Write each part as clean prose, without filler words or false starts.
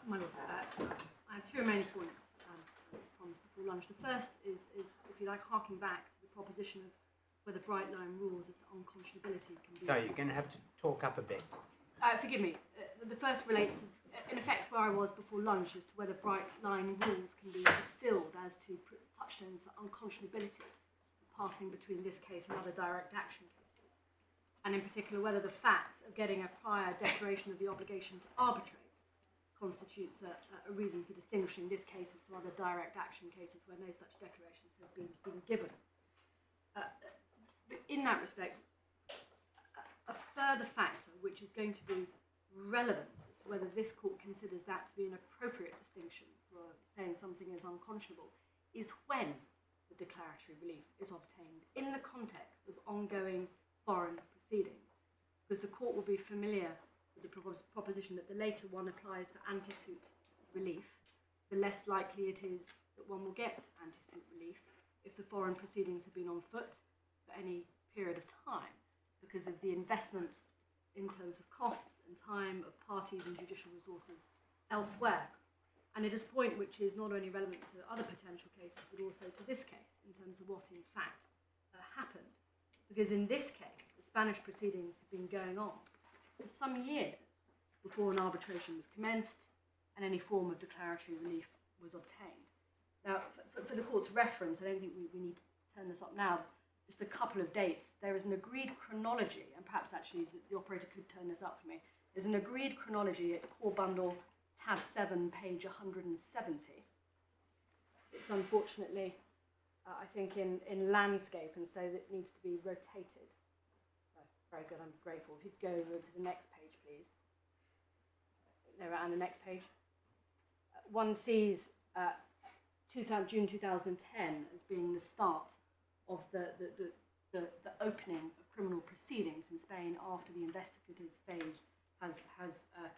Money. I have two remaining points, as promised before lunch. The first is, if you like, harking back to the proposition of whether bright line rules as to unconscionability can be... So you're going to have to talk up a bit. Forgive me. The first relates to, in effect, where I was before lunch, as to whether bright line rules can be distilled as to touchstones for unconscionability passing between this case and other direct action cases. And in particular, whether the fact of getting a prior declaration of the obligation to arbitrate constitutes a reason for distinguishing this case from other direct action cases where no such declarations have been given. But in that respect, a further factor which is going to be relevant as to whether this court considers that to be an appropriate distinction for saying something is unconscionable is when the declaratory relief is obtained in the context of ongoing foreign proceedings, because the court will be familiar with the proposition that the later one applies for anti-suit relief, the less likely it is that one will get anti-suit relief if the foreign proceedings have been on foot for any period of time, because of the investment in terms of costs and time of parties and judicial resources elsewhere. And it is a point which is not only relevant to other potential cases, but also to this case, in terms of what in fact happened. Because in this case, the Spanish proceedings have been going on for some years before an arbitration was commenced and any form of declaratory relief was obtained. Now, for the court's reference, I don't think we need to turn this up now, just a couple of dates. There is an agreed chronology, and perhaps actually the operator could turn this up for me. There's an agreed chronology at Core Bundle, tab 7, page 170. It's unfortunately, I think, in landscape, and so it needs to be rotated. Very good, I'm grateful. If you'd go over to the next page, please. There, and the next page. One sees June 2010 as being the start of the opening of criminal proceedings in Spain after the investigative phase has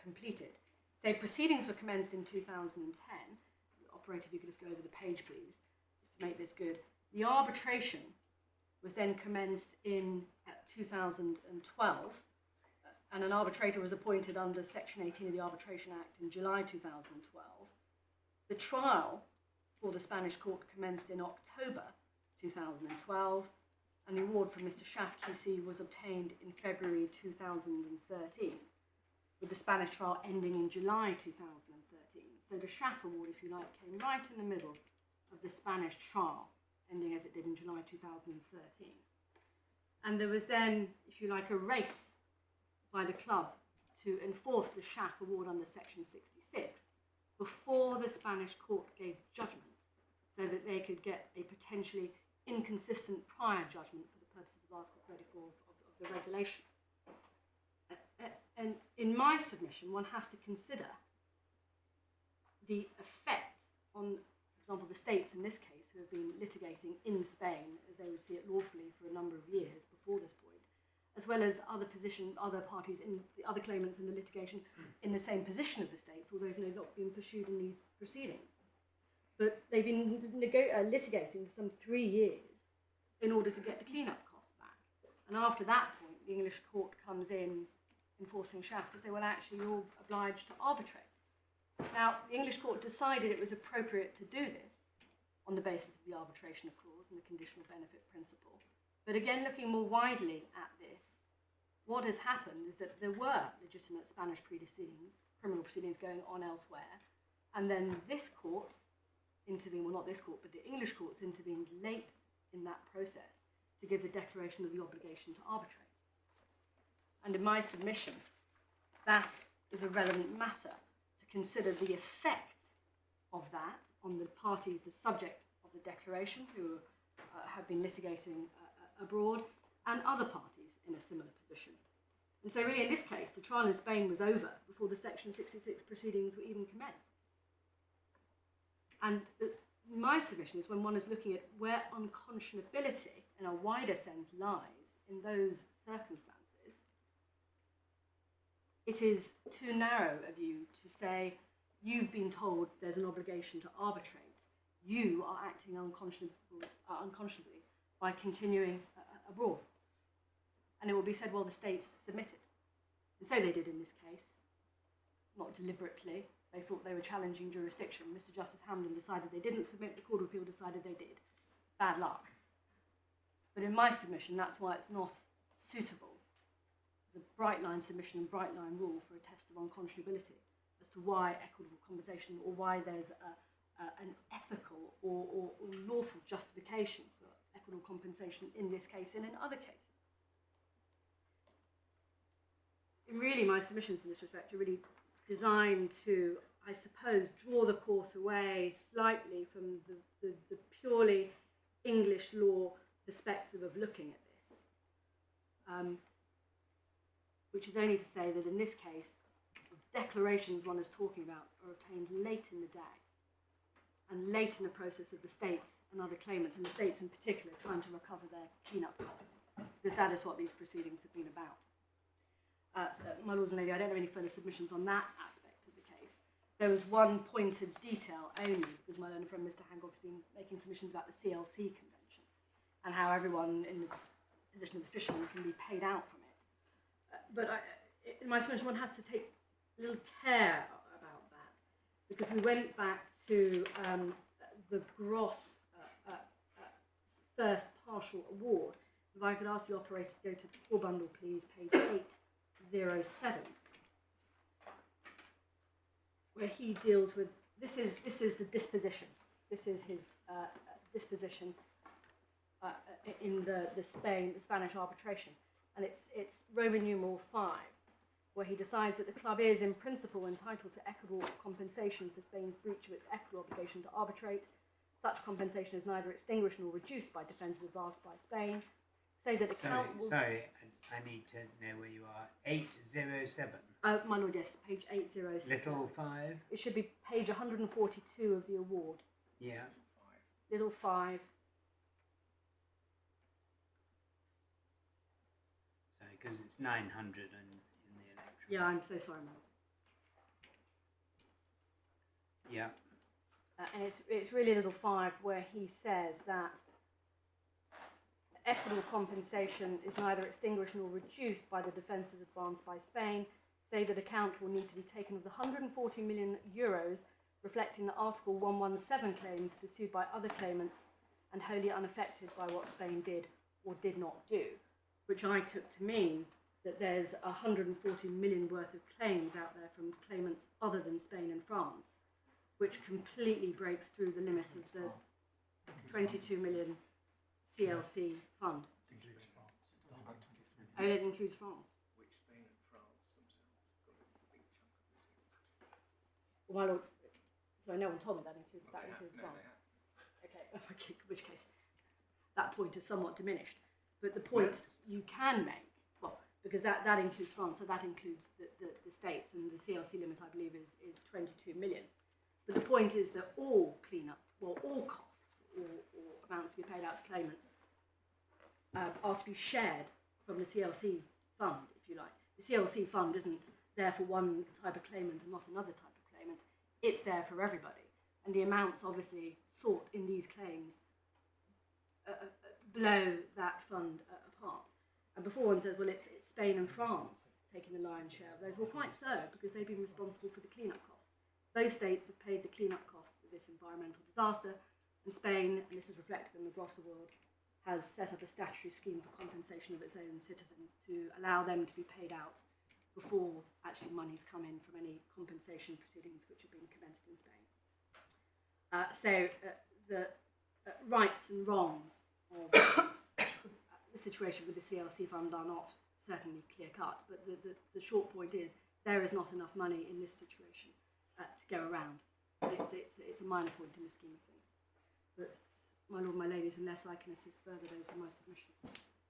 completed. So proceedings were commenced in 2010. Operator, if you could just go over the page, please, just to make this good. The arbitration was then commenced in 2012, and an arbitrator was appointed under Section 18 of the Arbitration Act in July 2012. The trial for the Spanish court commenced in October 2012, and the award from Mr Schaff KC was obtained in February 2013, with the Spanish trial ending in July 2013. So the Schaff Award, if you like, came right in the middle of the Spanish trial, ending as it did in July 2013. And there was then, if you like, a race by the club to enforce the Schaff Award under Section 66 before the Spanish court gave judgment, so that they could get a potentially inconsistent prior judgment for the purposes of Article 34 of the regulation. And in my submission, one has to consider the effect on, for example, the states in this case who have been litigating in Spain as they would see it lawfully for a number of years before this point, as well as other parties, in the other claimants in the litigation in the same position of the states, although they've not been pursued in these proceedings. But they've been litigating for some 3 years in order to get the clean-up costs back. And after that point, the English court comes in enforcing Schaff to say, well, actually, you're obliged to arbitrate. Now, the English court decided it was appropriate to do this on the basis of the arbitration clause and the conditional benefit principle. But again, looking more widely at this, what has happened is that there were legitimate Spanish proceedings, criminal proceedings going on elsewhere, and then this court intervened, well, not this court, but the English courts intervened late in that process to give the declaration of the obligation to arbitrate. And in my submission, that is a relevant matter to consider the effect of that on the parties, the subject of the declaration, who have been litigating abroad, and other parties in a similar position. And so really in this case, the trial in Spain was over before the Section 66 proceedings were even commenced. And my submission is when one is looking at where unconscionability in a wider sense lies in those circumstances, it is too narrow a view to say, you've been told there's an obligation to arbitrate. You are acting unconscionably by continuing abroad. And it will be said, well, the states submitted. And so they did in this case. Not deliberately. They thought they were challenging jurisdiction. Mr Justice Hamden decided they didn't submit. The Court of Appeal decided they did. Bad luck. But in my submission, that's why it's not suitable. There's a bright line submission and bright line rule for a test of unconscionability as to why equitable compensation, or why there's an ethical or lawful justification for equitable compensation in this case and in other cases. And really, my submissions in this respect are really designed to, I suppose, draw the court away slightly from the purely English law perspective of looking at this, which is only to say that in this case, the declarations one is talking about are obtained late in the day and late in the process of the states and other claimants, and the states in particular, trying to recover their clean-up costs, because that is what these proceedings have been about. My Lords and Lady, I don't have any further submissions on that aspect of the case. There was one point of detail only, because my learned friend Mr Hancock's been making submissions about the CLC Convention and how everyone in the position of the fisherman can be paid out from it. But in my submission, one has to take a little care about that, because we went back to the gross first partial award. If I could ask the operator to go to the core bundle, please, page 807, where he deals with, this is the disposition. This is his disposition in the Spanish arbitration, and it's Roman numeral 5, where he decides that the club is in principle entitled to equitable compensation for Spain's breach of its equitable obligation to arbitrate. Such compensation is neither extinguished nor reduced by defences advanced by Spain. Say that account will... Sorry, I need to know where you are. 807? My Lord, yes, page 807. Little 5? It should be page 142 of the award. Yeah. Little 5. Sorry, because it's 900 in the electoral. Yeah, I'm so sorry, Mel. Yeah. And it's really little 5 where he says that equitable compensation is neither extinguished nor reduced by the defences advanced by Spain. Say that account will need to be taken of the 140 million euros reflecting the Article 117 claims pursued by other claimants and wholly unaffected by what Spain did or did not do, which I took to mean that there's 140 million worth of claims out there from claimants other than Spain and France, which completely breaks through the limit of the 22 million CLC fund. Oh, it includes France. Which Spain and France themselves got a big chunk of this. Well, my Lord, so no one told me that includes France. Okay, in which case that point is somewhat diminished. But the point you can make, well, because that includes France, so that includes the states, and the CLC limit, I believe, is 22 million. But the point is that all cleanup, well, all costs or amounts to be paid out to claimants are to be shared from the CLC fund, if you like. The CLC fund isn't there for one type of claimant and not another type of claimant. It's there for everybody. And the amounts obviously sought in these claims blow that fund apart. And before one says, well, it's Spain and France taking the lion's share of those. Well, quite so, because they've been responsible for the cleanup costs. Those states have paid the cleanup costs of this environmental disaster, and Spain, and this is reflected in the Gross Award, has set up a statutory scheme for compensation of its own citizens to allow them to be paid out before actually monies come in from any compensation proceedings which have been commenced in Spain. The rights and wrongs of the situation with the CLC fund are not certainly clear-cut, but the short point is there is not enough money in this situation to go around. It's a minor point in the scheme of things. But, my Lord, my ladies, unless I can assist further, those are my submissions.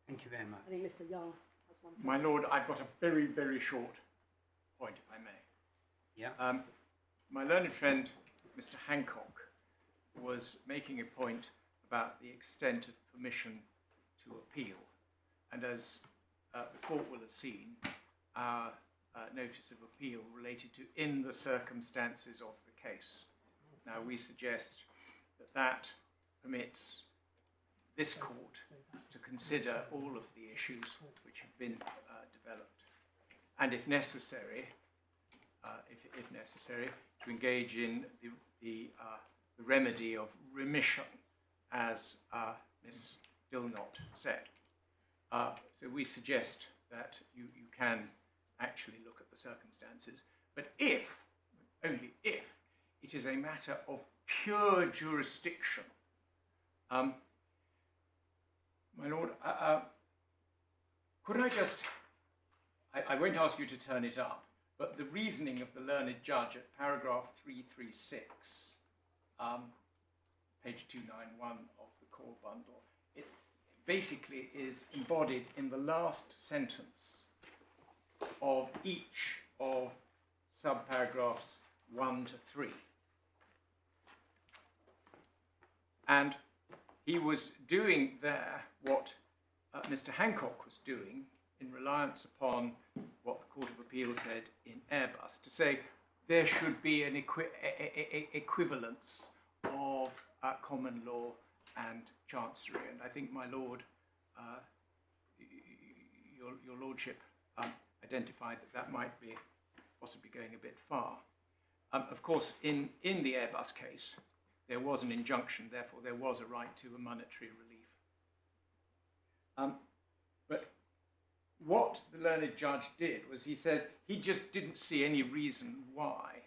Thank you very much. I think Mr Young has one. My Lord, I've got a very, very short point, if I may. Yeah. My learned friend, Mr Hancock, was making a point about the extent of permission to appeal. And as the court will have seen, our notice of appeal related to in the circumstances of the case. Now, we suggest that permits this court to consider all of the issues which have been developed, and if necessary, if necessary, to engage in the remedy of remission, as Ms. Dilnot said. So we suggest that you can actually look at the circumstances, but if, only if, it is a matter of pure jurisdiction. My Lord, could I just, I won't ask you to turn it up, but the reasoning of the learned judge at paragraph 336, page 291 of the core bundle, it basically is embodied in the last sentence of each of subparagraphs 1 to 3. And he was doing there what Mr. Hancock was doing in reliance upon what the Court of Appeal said in Airbus, to say there should be an equivalence of common law and chancery. And I think, my Lord, your Lordship identified that that might be possibly going a bit far. Of course, in the Airbus case, there was an injunction, therefore there was a right to a monetary relief. But what the learned judge did was he said he just didn't see any reason why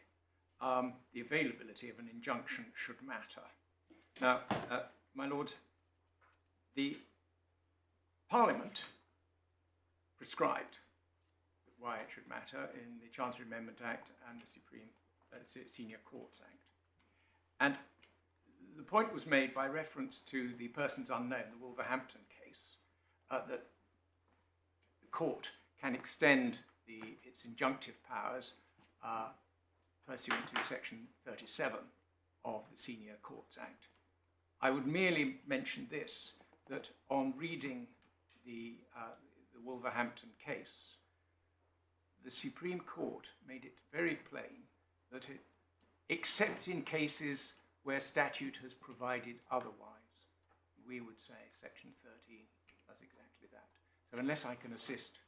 the availability of an injunction should matter. Now, my Lord, the Parliament prescribed why it should matter in the Chancery Amendment Act and the Senior Courts Act. And the point was made by reference to the persons unknown, the Wolverhampton case, that the court can extend its injunctive powers pursuant to section 37 of the Senior Courts Act. I would merely mention this, that on reading the Wolverhampton case, the Supreme Court made it very plain that it, except in cases where statute has provided otherwise, we would say section 13 does exactly that. So unless I can assist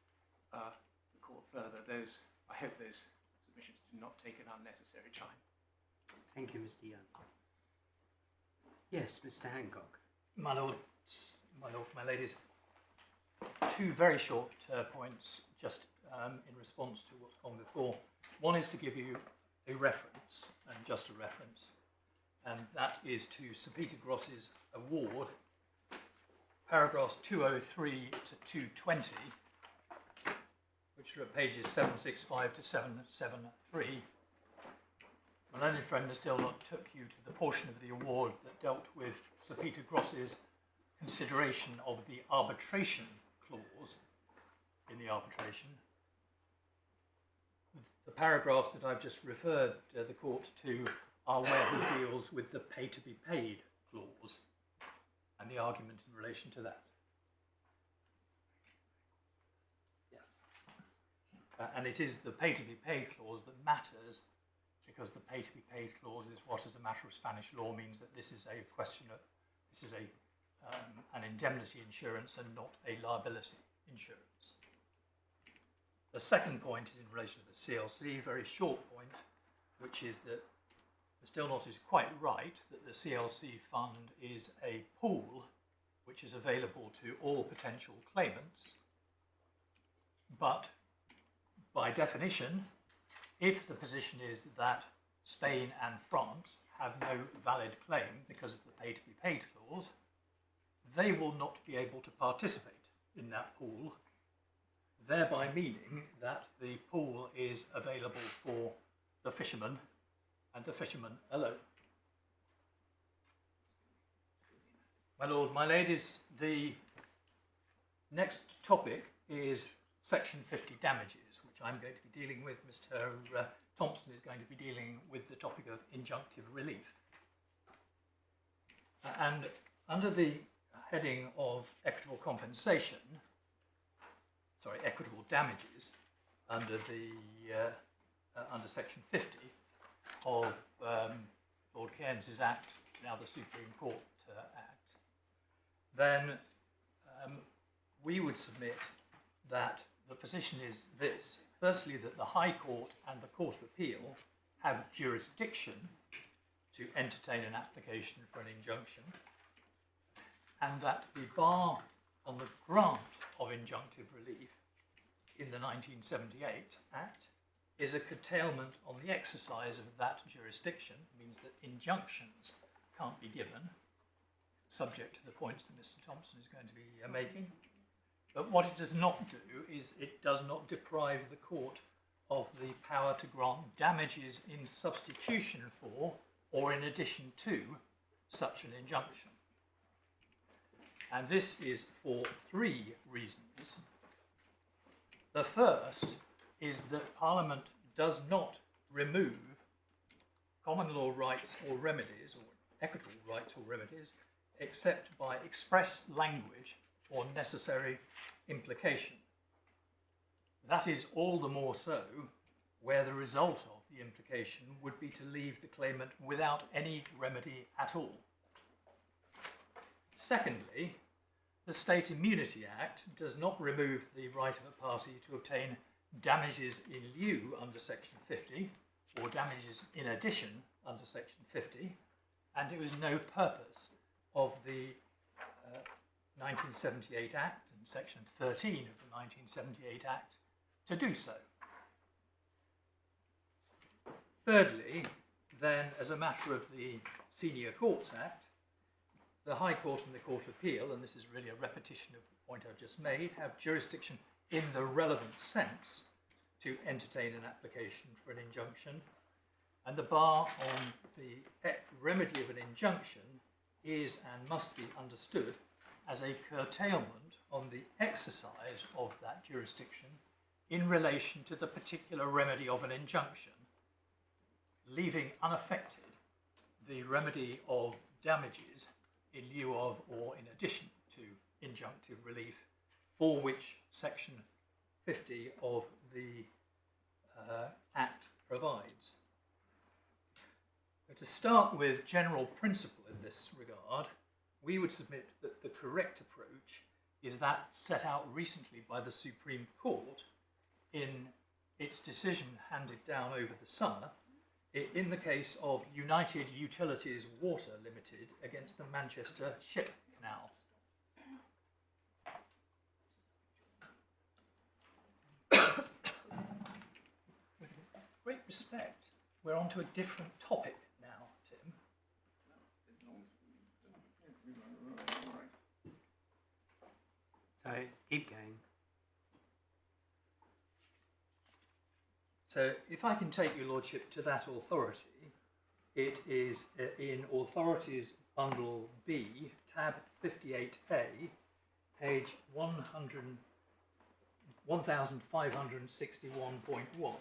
the court further, I hope those submissions do not take an unnecessary time. Thank you, Mr. Young. Yes, Mr. Hancock. My Lord, my ladies, two very short points just in response to what's gone before. One is to give you a reference, and just a reference, and that is to Sir Peter Gross's award, paragraphs 203 to 220, which are at pages 765 to 773. My learned friend Ms. Dilnot took you to the portion of the award that dealt with Sir Peter Gross's consideration of the arbitration clause in the arbitration. The paragraphs that I've just referred the court to are where he deals with the pay to be paid clause and the argument in relation to that. And it is the pay to be paid clause that matters, because the pay to be paid clause is what, as a matter of Spanish law, means that this is a question of, this is an indemnity insurance and not a liability insurance. The second point is in relation to the CLC, very short point, which is that Ms. Dilnot is quite right that the CLC fund is a pool which is available to all potential claimants, but by definition, if the position is that Spain and France have no valid claim because of the pay to be paid clause, they will not be able to participate in that pool, thereby meaning that the pool is available for the fishermen and the fishermen alone. My Lord, my ladies, the next topic is Section 50 damages, which I'm going to be dealing with. Mr. Thompson is going to be dealing with the topic of injunctive relief. And under the heading of equitable compensation, sorry, equitable damages, under Section 50 of Lord Cairns's Act, now the Supreme Court Act, then we would submit that the position is this, Firstly, that the High Court and the Court of Appeal have jurisdiction to entertain an application for an injunction, and that the bar on the grant of injunctive relief in the 1978 Act is a curtailment on the exercise of that jurisdiction. It means that injunctions can't be given, subject to the points that Mr Thompson is going to be making. But what it does not do is it does not deprive the court of the power to grant damages in substitution for or in addition to such an injunction. And this is for three reasons. The first is that Parliament does not remove common law rights or remedies, or equitable rights or remedies, except by express language or necessary implication. That is all the more so where the result of the implication would be to leave the claimant without any remedy at all. Secondly, the State Immunity Act does not remove the right of a party to obtain damages in lieu under Section 50 or damages in addition under Section 50, and it was no purpose of the 1978 Act and Section 13 of the 1978 Act to do so. Thirdly, then, as a matter of the Senior Courts Act, the High Court and the Court of Appeal, and this is really a repetition of the point I've just made, have jurisdiction in the relevant sense to entertain an application for an injunction, and the bar on the remedy of an injunction is and must be understood as a curtailment on the exercise of that jurisdiction in relation to the particular remedy of an injunction, leaving unaffected the remedy of damages in lieu of or in addition to injunctive relief for which Section 50 of the Act provides. But to start with general principle in this regard, we would submit that the correct approach is that set out recently by the Supreme Court in its decision handed down over the summer in the case of United Utilities Water Limited against the Manchester Ship Canal. With great respect, we're on to a different topic now, Tim. So keep going. So if I can take your lordship to that authority, it is in Authorities Bundle B, tab 58A, page 1561.1.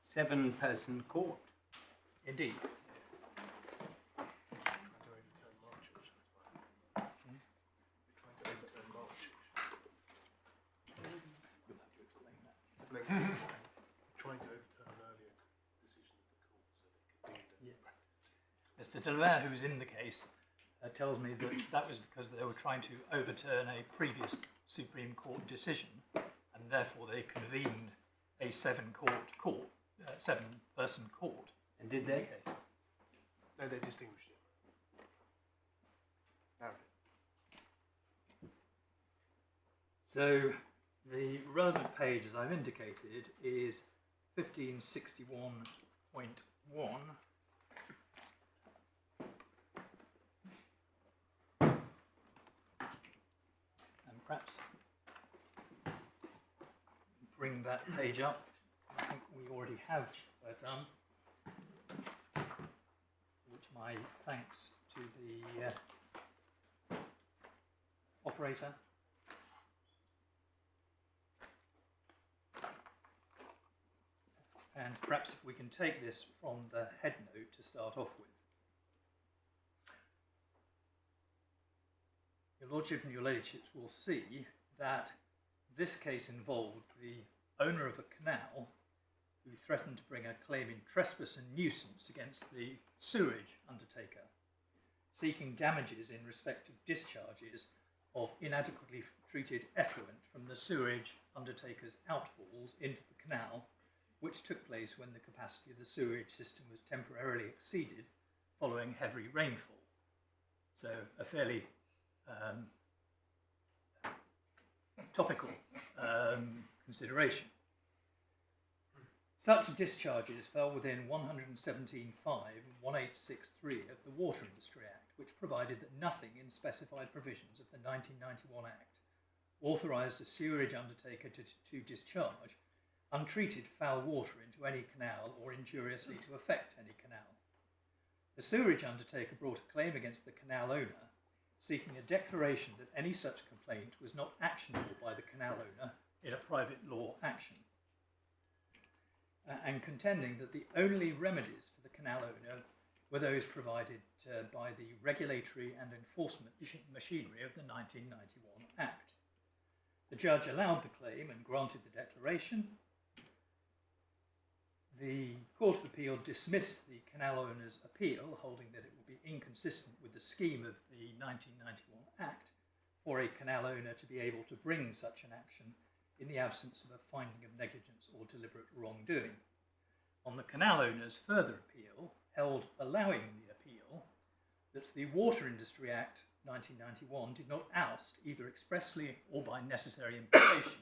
7-person court. Indeed. Trying to overturn an earlier decision of the court so they could deem that Mr Delaware, who's in the case, tells me that that was because they were trying to overturn a previous Supreme Court decision, and therefore they convened a 7-person court. And did they? Case. No, they distinguished it. Narrowed it. So the relevant page, as I've indicated, is 1561.1. And perhaps bring that page up. I think we already have done. Which my thanks to the operator. And perhaps if we can take this from the head note to start off with. Your Lordship and your Ladyships will see that this case involved the owner of a canal who threatened to bring a claim in trespass and nuisance against the sewerage undertaker, seeking damages in respect of discharges of inadequately treated effluent from the sewerage undertaker's outfalls into the canal, which took place when the capacity of the sewerage system was temporarily exceeded following heavy rainfall. So a fairly topical consideration. Such discharges fell within 117.5 and 1863 of the Water Industry Act, which provided that nothing in specified provisions of the 1991 Act authorised a sewerage undertaker to discharge untreated foul water into any canal or injuriously to affect any canal. The sewerage undertaker brought a claim against the canal owner, seeking a declaration that any such complaint was not actionable by the canal owner in a private law action, and contending that the only remedies for the canal owner were those provided by the regulatory and enforcement machinery of the 1991 Act. The judge allowed the claim and granted the declaration. The Court of Appeal dismissed the canal owner's appeal, holding that it would be inconsistent with the scheme of the 1991 Act for a canal owner to be able to bring such an action in the absence of a finding of negligence or deliberate wrongdoing. On the canal owner's further appeal, held allowing the appeal, that the Water Industry Act 1991 did not oust, either expressly or by necessary implication,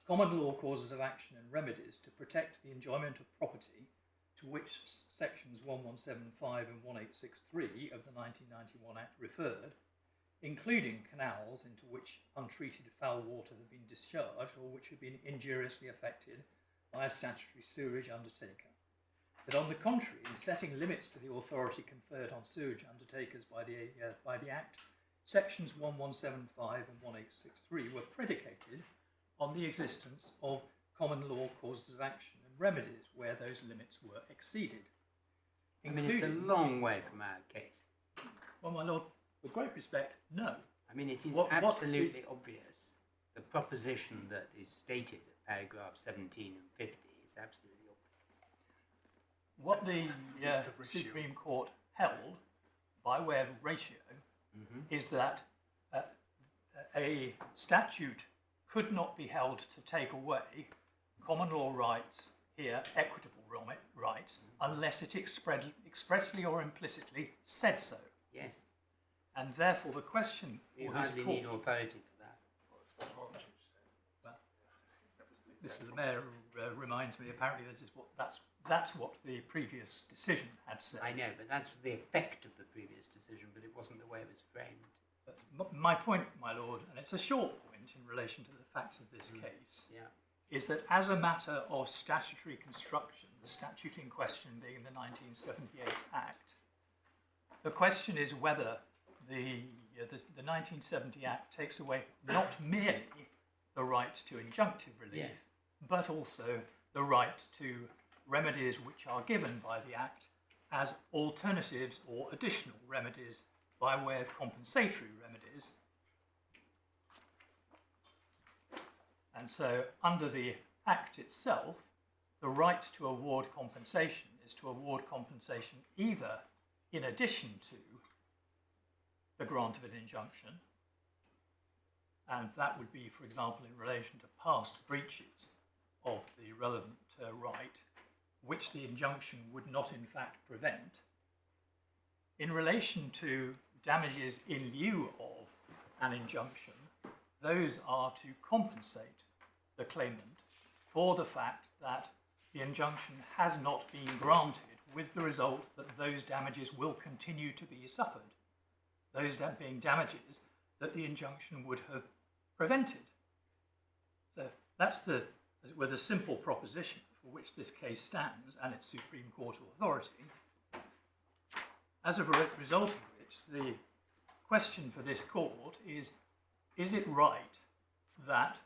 common law causes of action and remedies to protect the enjoyment of property to which sections 1175 and 1863 of the 1991 Act referred, including canals into which untreated foul water had been discharged or which had been injuriously affected by a statutory sewerage undertaker. That on the contrary, in setting limits to the authority conferred on sewage undertakers by the Act, sections 1175 and 1863 were predicated on the existence of common law causes of action and remedies where those limits were exceeded. I mean, it's a long way from our case. Well, my lord, with great respect, no. I mean, it is absolutely obvious. The proposition that is stated at paragraph 17 and 50 is absolutely obvious. What the Supreme Court held, by way of ratio, is that a statute could not be held to take away common law rights, here equitable rights, unless it expressly or implicitly said so. Yes. And therefore the question You for this hardly court, need authority for that. well, Mr. Mayor reminds me apparently that's what the previous decision had said. I know, but that's the effect of the previous decision, but it wasn't the way it was framed. But my point, my lord, and it's a short point in relation to the facts of this case, is that as a matter of statutory construction, the statute in question being the 1978 Act, the question is whether the 1970 Act takes away not merely the right to injunctive relief, but also the right to remedies which are given by the Act as alternatives or additional remedies by way of compensatory remedies. And so under the Act itself, the right to award compensation is to award compensation either in addition to the grant of an injunction, and that would be, for example, in relation to past breaches of the relevant right, which the injunction would not in fact prevent. In relation to damages in lieu of an injunction, those are to compensate the claimant for the fact that the injunction has not been granted, with the result that those damages will continue to be suffered, those being damages that the injunction would have prevented. So that's the, as it were, the simple proposition for which this case stands and its Supreme Court authority. As a result of which, the question for this court is it right that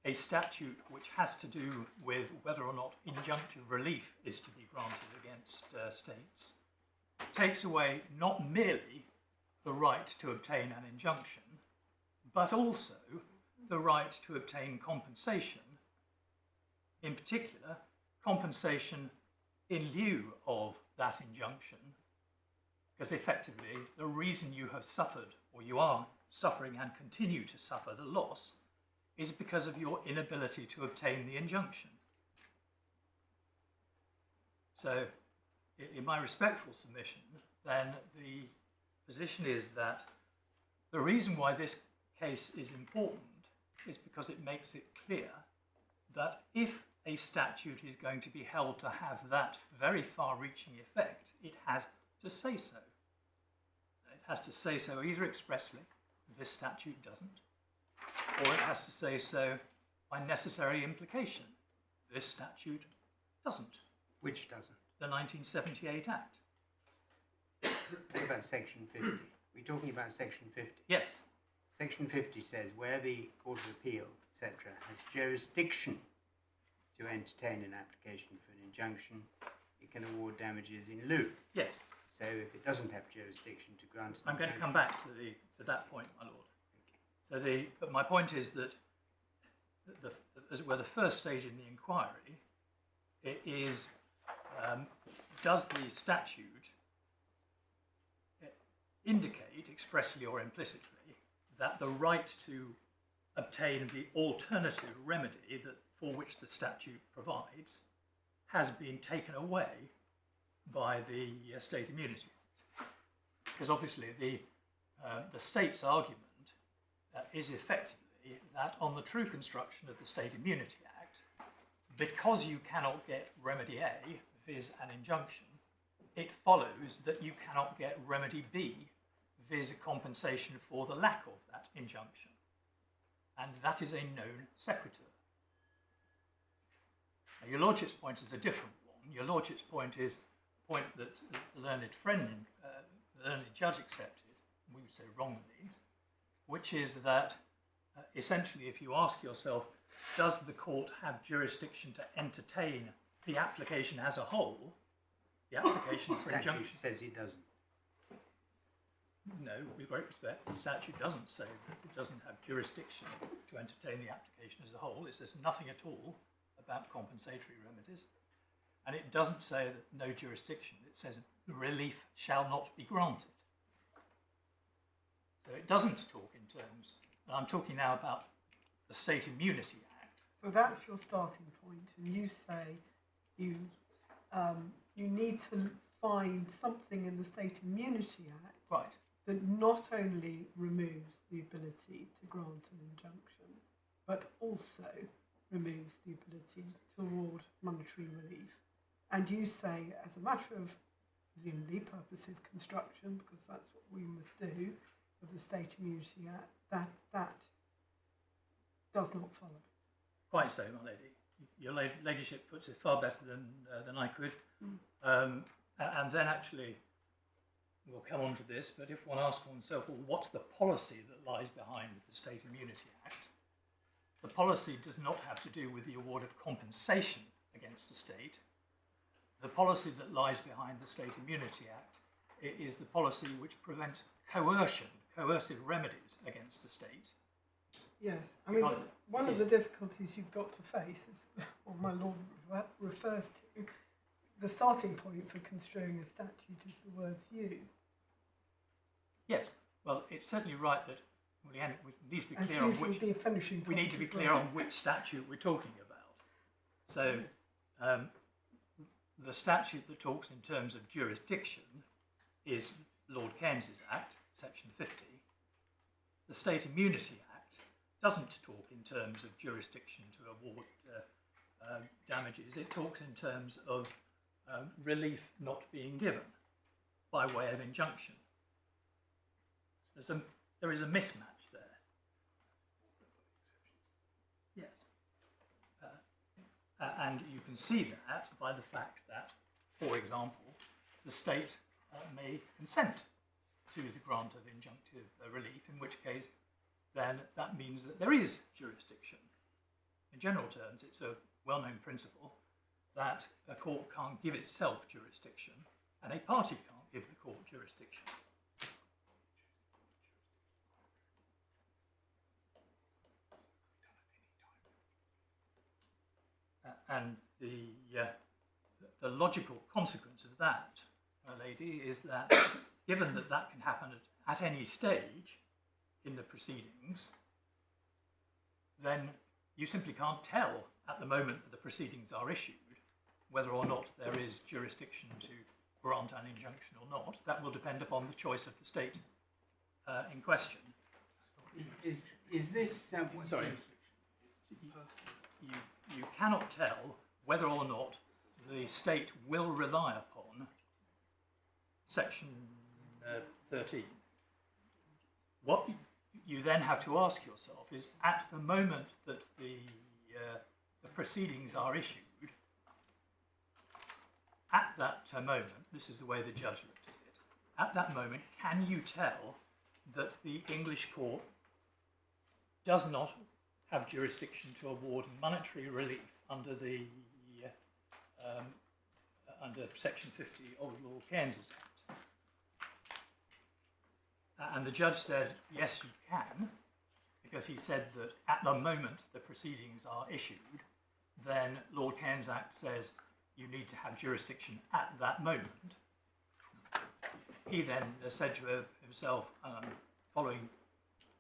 a statute which has to do with whether or not injunctive relief is to be granted against states takes away not merely the right to obtain an injunction, but also the right to obtain compensation, in particular, compensation in lieu of that injunction, because effectively the reason you have suffered, or you are suffering and continue to suffer the loss is because of your inability to obtain the injunction. So, in my respectful submission, then the position is that the reason why this case is important is because it makes it clear that if a statute is going to be held to have that very far-reaching effect, it has to say so. It has to say so either expressly, this statute doesn't, or it has to say so by necessary implication, this statute doesn't. Which doesn't? The 1978 Act. What about Section 50? We're talking about Section 50. Yes. Section 50 says where the Court of Appeal, etc., has jurisdiction to entertain an application for an injunction, it can award damages in lieu. Yes. So if it doesn't have jurisdiction to grant an I'm going to come injunction- back to that point, my lord. So but my point is that as it were, the first stage in the inquiry, it is does the statute indicate expressly or implicitly that the right to obtain the alternative remedy for which the statute provides has been taken away by the State Immunity Act? Because obviously the state's argument is effectively that on the true construction of the State Immunity Act, because you cannot get remedy A, viz. An injunction, it follows that you cannot get remedy B, viz. Compensation for the lack of that injunction. And that is a known sequitur. Now, your Lordship's point is a different one. Your Lordship's point is a point that the learned friend, the learned judge accepted, we would say wrongly, which is that essentially if you ask yourself, does the court have jurisdiction to entertain the application as a whole, the application for Statute injunction says it doesn't. No, with great respect, the statute doesn't say that it doesn't have jurisdiction to entertain the application as a whole. It says nothing at all about compensatory remedies. And it doesn't say that no jurisdiction. It says relief shall not be granted. So it doesn't talk in terms, and I'm talking now about the State Immunity Act. So that's your starting point, and you say you need to find something in the State Immunity Act Right. that not only removes the ability to grant an injunction, but also removes the ability to award monetary relief. And you say, as a matter of presumably purposive construction, because that's what we must do, of the State Immunity Act, that does not follow. Quite so, my lady. Your ladyship puts it far better than I could. And then actually, we'll come on to this, but if one asks oneself, well, what's the policy that lies behind the State Immunity Act? The policy does not have to do with the award of compensation against the state. The policy that lies behind the State Immunity Act is the policy which prevents coercion, coercive remedies against the state. Yes, I mean, one of the difficulties you've got to face is, what my lord refers to, the starting point for construing a statute is the words used. Yes, well, it's certainly right that we need to be As clear on usually which be a finishing we point need to be as clear well. on which statute we're talking about. So, the statute that talks in terms of jurisdiction is Lord Keynes's Act, Section 50. The State Immunity Act doesn't talk in terms of jurisdiction to award damages. It talks in terms of relief not being given by way of injunction. There is a mismatch there. Yes. And you can see that by the fact that, for example, the state may consent to the grant of injunctive relief, in which case then that means that there is jurisdiction. In general terms, it's a well-known principle that a court can't give itself jurisdiction and a party can't give the court jurisdiction. And the logical consequence of that, my lady, is that given that that can happen at any stage, in the proceedings, then you simply can't tell at the moment that the proceedings are issued whether or not there is jurisdiction to grant an injunction or not. That will depend upon the choice of the state in question. Is this sorry? You cannot tell whether or not the state will rely upon section 13. What you then have to ask yourself is, at the moment that the proceedings are issued, at that moment, this is the way the judge looked at it, at that moment, can you tell that the English court does not have jurisdiction to award monetary relief under the under section 50 of Lord Cairns's Act? And the judge said, yes, you can, because he said that at the moment the proceedings are issued, then Lord Cairns' Act says you need to have jurisdiction at that moment. He then said to himself, following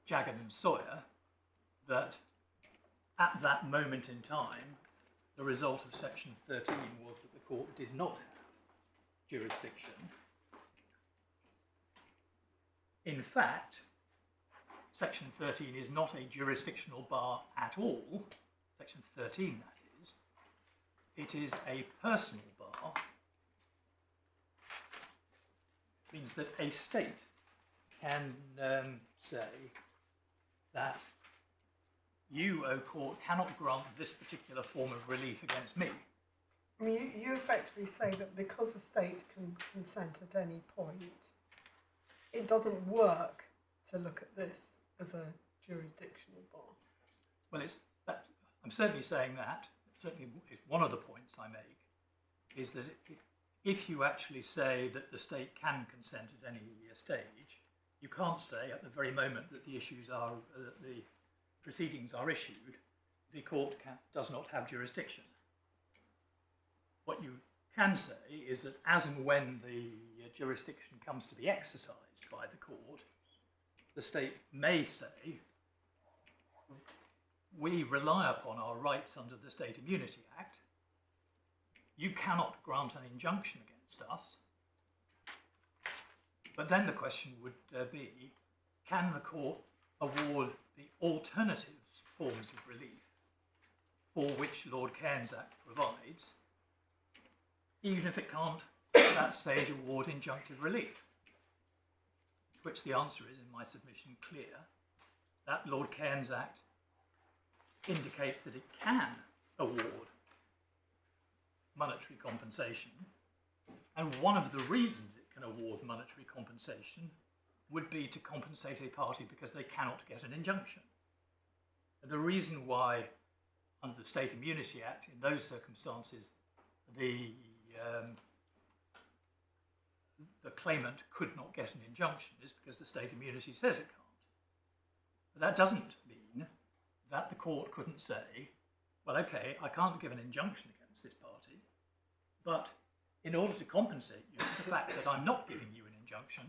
Jagged and Sawyer, that at that moment in time, the result of section 13 was that the court did not have jurisdiction. In fact, section 13 is not a jurisdictional bar at all, section 13 that is. It is a personal bar. It means that a state can say that you, O court, cannot grant this particular form of relief against me. I mean, you effectively say that because the state can consent at any point, it doesn't work to look at this as a jurisdictional bar. Well, I'm certainly saying that. Certainly, one of the points I make is that if you actually say that the state can consent at any stage, you can't say at the very moment that the issues are the proceedings are issued, the court does not have jurisdiction. What you can say is that as and when the jurisdiction comes to be exercised by the court, the state may say, we rely upon our rights under the State Immunity Act. You cannot grant an injunction against us. But then the question would be, can the court award the alternative forms of relief for which Lord Cairns' Act provides, even if it can't at that stage award injunctive relief? To which the answer is, in my submission, clear. That Lord Cairns' Act indicates that it can award monetary compensation, and one of the reasons it can award monetary compensation would be to compensate a party because they cannot get an injunction. And the reason why, under the State Immunity Act, in those circumstances, the claimant could not get an injunction is because the state immunity says it can't. But that doesn't mean that the court couldn't say, well, okay, I can't give an injunction against this party, but in order to compensate you for the fact that I'm not giving you an injunction,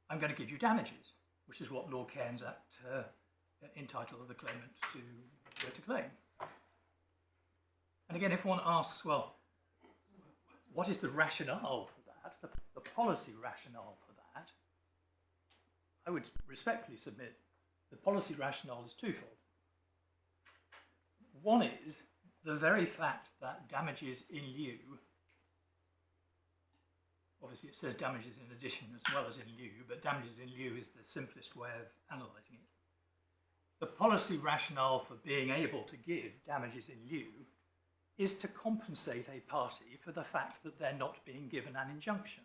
I'm going to give you damages, which is what Lord Cairns' Act entitles the claimant to claim. And again, if one asks, well, what is the rationale for that, the policy rationale for that, I would respectfully submit the policy rationale is twofold. One is the very fact that damages in lieu, obviously it says damages in addition as well as in lieu, but damages in lieu is the simplest way of analysing it. The policy rationale for being able to give damages in lieu is to compensate a party for the fact that they're not being given an injunction.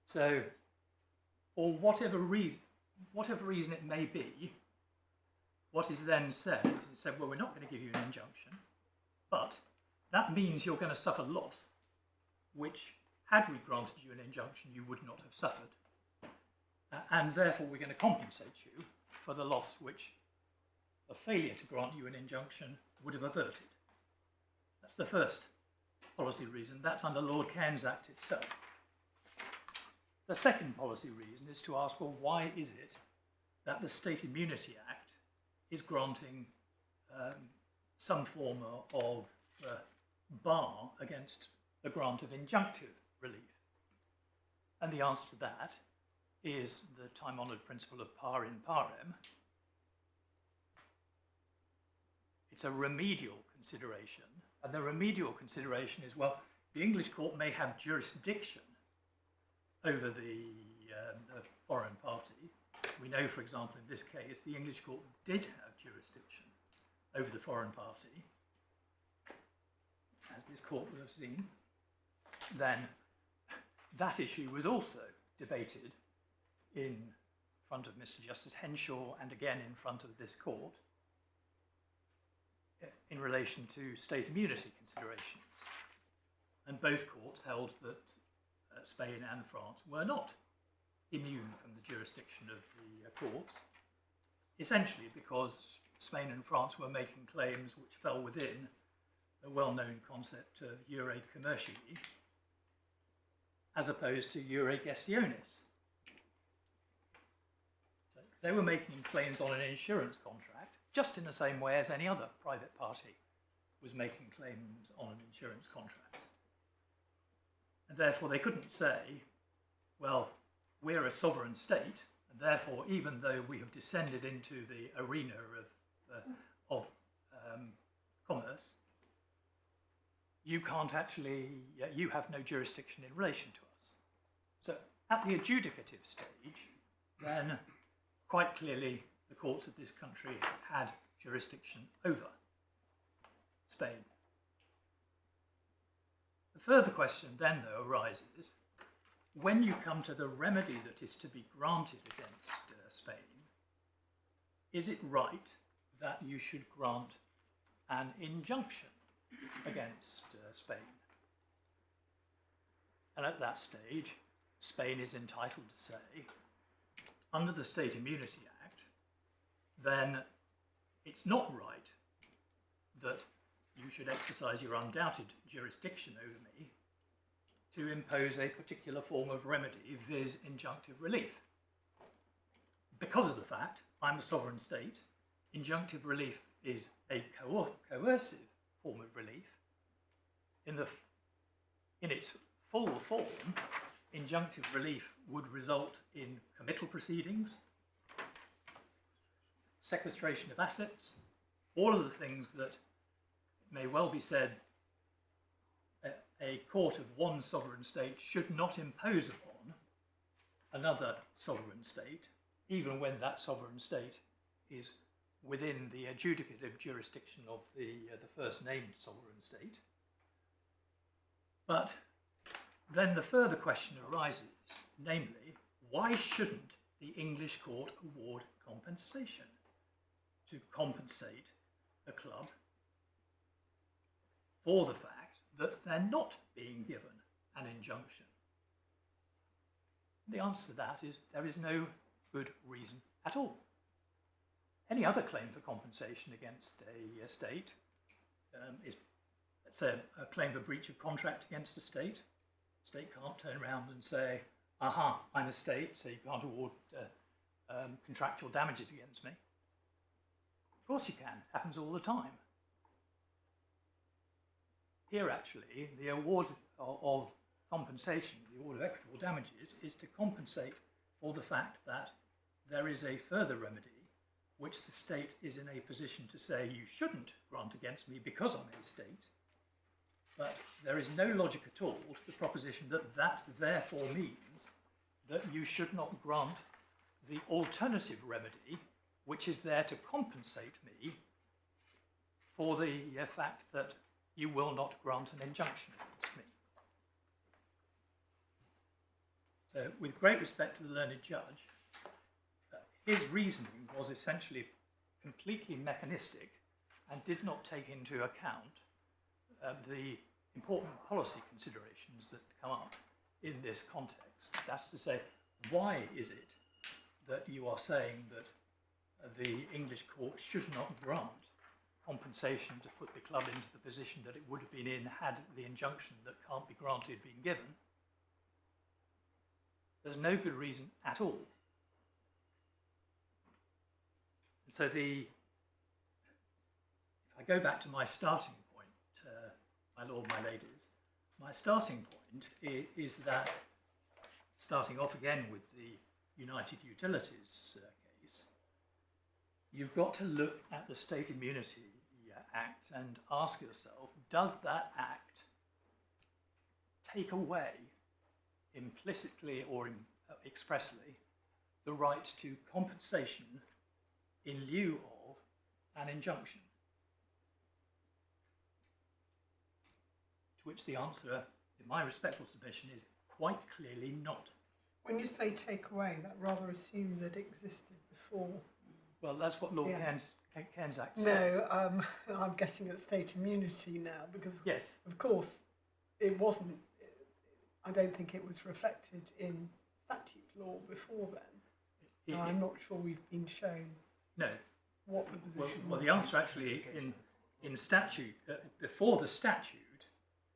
So, for whatever reason it may be, what is then said is said, well, we're not going to give you an injunction, but that means you're going to suffer loss, which, had we granted you an injunction, you would not have suffered. And therefore, we're going to compensate you for the loss which a failure to grant you an injunction would have averted. That's the first policy reason. That's under Lord Cairns' Act itself. The second policy reason is to ask, well, why is it that the State Immunity Act is granting some form of bar against the grant of injunctive relief? And the answer to that is the time-honoured principle of par in parem. It's a remedial consideration, and the remedial consideration is, well, the English court may have jurisdiction over the foreign party. We know, for example, in this case, the English court did have jurisdiction over the foreign party, as this court will have seen. Then that issue was also debated in front of Mr Justice Henshaw and again in front of this court in relation to state immunity considerations. And both courts held that Spain and France were not immune from the jurisdiction of the courts, essentially because Spain and France were making claims which fell within a well-known concept of iure commerciali, as opposed to iure gestionis. So they were making claims on an insurance contract, just in the same way as any other private party was making claims on an insurance contract. And therefore they couldn't say, well, we're a sovereign state, and therefore even though we have descended into the arena of commerce, you can't actually, you have no jurisdiction in relation to us. So at the adjudicative stage, then quite clearly the courts of this country had jurisdiction over Spain. The further question then, though, arises, when you come to the remedy that is to be granted against Spain, is it right that you should grant an injunction against Spain? And at that stage, Spain is entitled to say, under the State Immunity Act, then it's not right that you should exercise your undoubted jurisdiction over me to impose a particular form of remedy, viz. Injunctive relief. Because of the fact I'm a sovereign state, injunctive relief is a coercive form of relief. In its full form, injunctive relief would result in committal proceedings, sequestration of assets, all of the things that may well be said a court of one sovereign state should not impose upon another sovereign state, even when that sovereign state is within the adjudicative jurisdiction of the first named sovereign state. But then the further question arises, namely, why shouldn't the English court award compensation to compensate a club for the fact that they're not being given an injunction? The answer to that is there is no good reason at all. Any other claim for compensation against a state is, let's say, a claim for breach of contract against a state. The state can't turn around and say, aha, I'm a state, so you can't award contractual damages against me. Of course you can, it happens all the time. Here, actually, the award of compensation, the award of equitable damages, is to compensate for the fact that there is a further remedy which the state is in a position to say you shouldn't grant against me because I'm a state, but there is no logic at all to the proposition that that therefore means that you should not grant the alternative remedy which is there to compensate me for the fact that you will not grant an injunction against me. So, with great respect to the learned judge, his reasoning was essentially completely mechanistic and did not take into account the important policy considerations that come up in this context. That's to say, why is it that you are saying that the English court should not grant compensation to put the club into the position that it would have been in had the injunction that can't be granted been given? There's no good reason at all. So if I go back to my starting point, my lord, my ladies, my starting point is that, starting off again with the United Utilities case, you've got to look at the State Immunity Act and ask yourself, does that act take away implicitly or expressly the right to compensation in lieu of an injunction? To which the answer, in my respectful submission, is quite clearly not. When you say take away, that rather assumes it existed before. Well, that's what Lord Yeah. Cairns Act says. No, I'm getting at state immunity now because, Yes. of course, it wasn't. I don't think it was reflected in statute law before then. I'm not sure we've been shown No. what the position Well, was. the answer actually in statute, before the statute,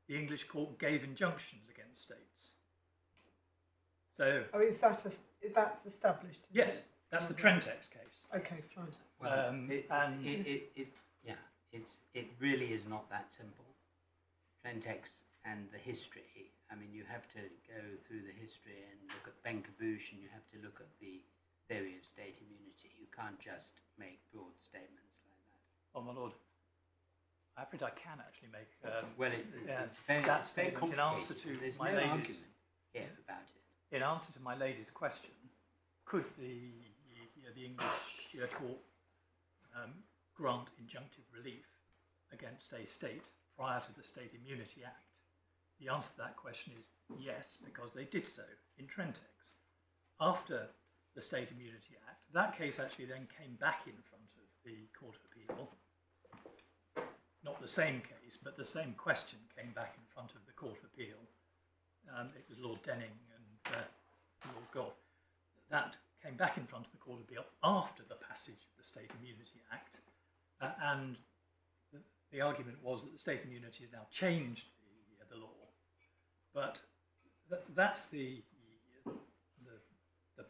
the English court gave injunctions against states. So, Oh, that's established? in yes, it? that's the Trentex case. Okay, fine. Well, and it really is not that simple. Trentex and the history. I mean, you have to go through the history and look at Benkabush, and you have to look at the theory of state immunity. You can't just make broad statements like that. Oh my lord, I afraid I can actually make Well, it's very, that it's very statement in answer complicated. to There's my no lady's argument here about it. in answer to my lady's question. Could the English court grant injunctive relief against a state prior to the State Immunity Act? The answer to that question is yes, because they did so in Trentex. After the State Immunity Act, that case actually then came back in front of the Court of Appeal. Not the same case, but the same question came back in front of the Court of Appeal. It was Lord Denning and Lord Gough. That came back in front of the Court of Appeal after the passage of the State Immunity Act, and the argument was that the state immunity has now changed the law. But that's the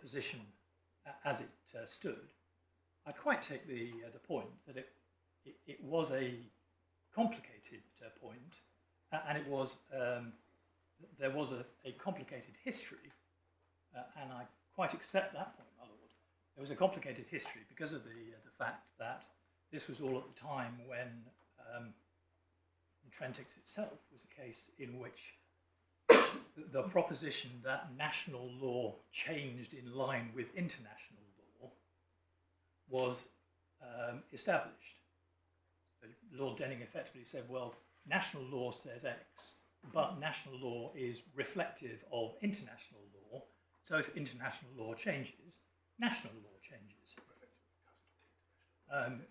position as it stood. I quite take the point that it was a complicated point, and it was there was a complicated history, and I quite accept that point, my lord. There was a complicated history because of the fact that this was all at the time when Trentex itself was a case in which the proposition that national law changed in line with international law was established. Lord Denning effectively said, well, national law says X, but national law is reflective of international law, so if international law changes, national law changes.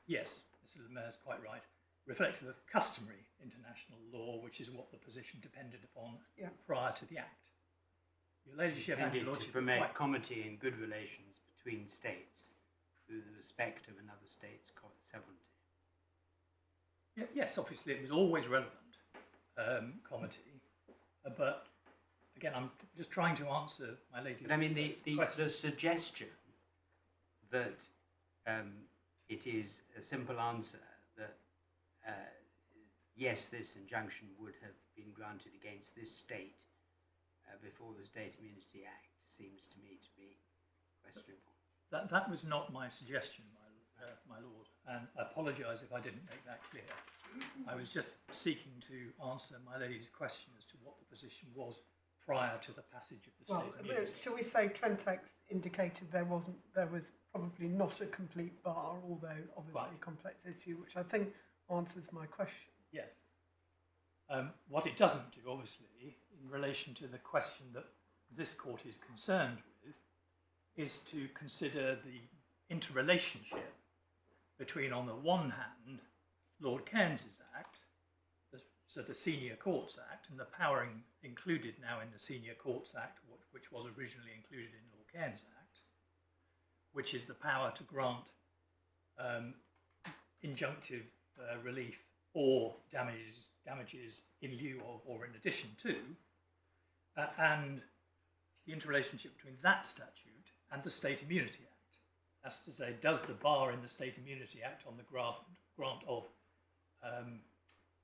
Yes, Mr. Lemaire is quite right. Reflective of customary international law, which is what the position depended upon prior to the Act. Your Ladyship and your Intended to Lordship promote comity and good relations between states through the respect of another state's sovereignty. Yes, obviously it was always relevant, comity, but again, I'm just trying to answer my lady's But I mean, question. the suggestion that it is a simple answer that yes, this injunction would have been granted against this state before the State Immunity Act seems to me to be questionable. That was not my suggestion, my lord, and I apologise if I didn't make that clear. I was just seeking to answer my lady's question as to what the position was prior to the passage of the State Immunity. Shall we say Trentex indicated there was probably not a complete bar, although obviously a complex issue, which I think answers my question. Yes. What it doesn't do, obviously, in relation to the question that this court is concerned with, is to consider the interrelationship between, on the one hand, Lord Cairns's Act, so the Senior Courts Act, and the power included now in the Senior Courts Act, which was originally included in Lord Cairns' Act, which is the power to grant injunctive relief or damages in lieu of or in addition to, and the interrelationship between that statute and the State Immunity Act. That's to say, does the bar in the State Immunity Act on the grant of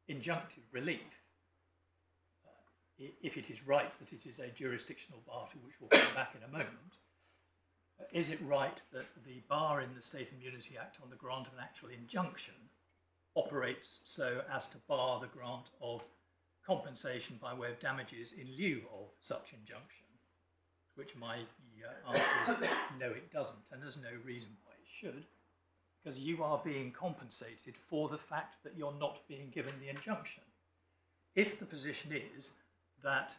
injunctive relief, if it is right that it is a jurisdictional bar to which we'll come back in a moment, is it right that the bar in the State Immunity Act on the grant of an actual injunction operates so as to bar the grant of compensation by way of damages in lieu of such injunction? Which my answer is no, it doesn't, and there's no reason why it should, because you are being compensated for the fact that you're not being given the injunction. If the position is that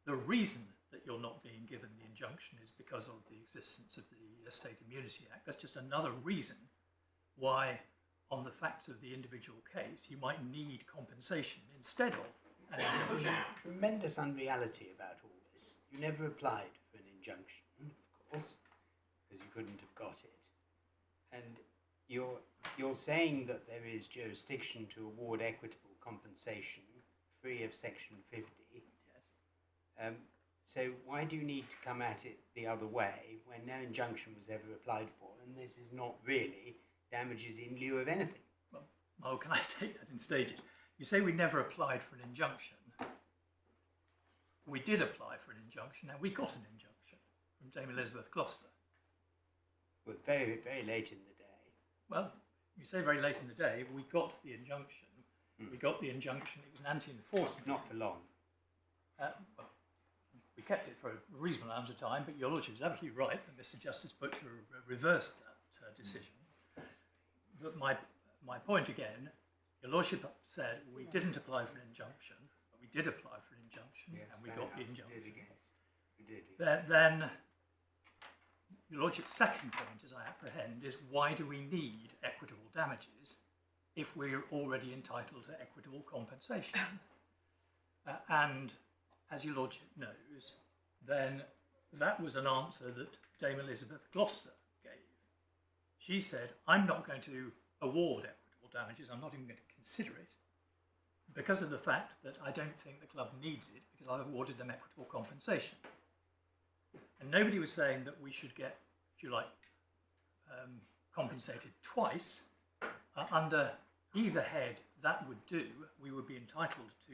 the reason that you're not being given the injunction is because of the existence of the State Immunity Act, that's just another reason why, on the facts of the individual case, you might need compensation instead of an injunction. Tremendous unreality about all this. You never applied for an injunction, of course, because you couldn't have got it. And you're saying that there is jurisdiction to award equitable compensation free of Section 50. Yes. So why do you need to come at it the other way when no injunction was ever applied for, and this is not really damages in lieu of anything? Well, can I take that in stages? You say we never applied for an injunction. We did apply for an injunction, and we got an injunction from Dame Elizabeth Gloucester. Well, very, very late in the day. Well, you say very late in the day, we got the injunction. We got the injunction, it was an anti-enforcement. Not for long. Well, we kept it for a reasonable amount of time, but your Lordship is absolutely right that Mr Justice Butcher reversed that decision. But my point again, your Lordship said we didn't apply for an injunction, but we did apply for an injunction, Yes, and we got the injunction. We did. Then your Lordship's second point, as I apprehend, is why do we need equitable damages if we're already entitled to equitable compensation? And as your Lordship knows, then that was an answer that Dame Elizabeth Gloucester gave. She said, I'm not going to award equitable damages, I'm not even going to consider it, because of the fact that I don't think the club needs it, because I've awarded them equitable compensation. And nobody was saying that we should get, if you like, compensated twice. Under either head, that would do. We would be entitled to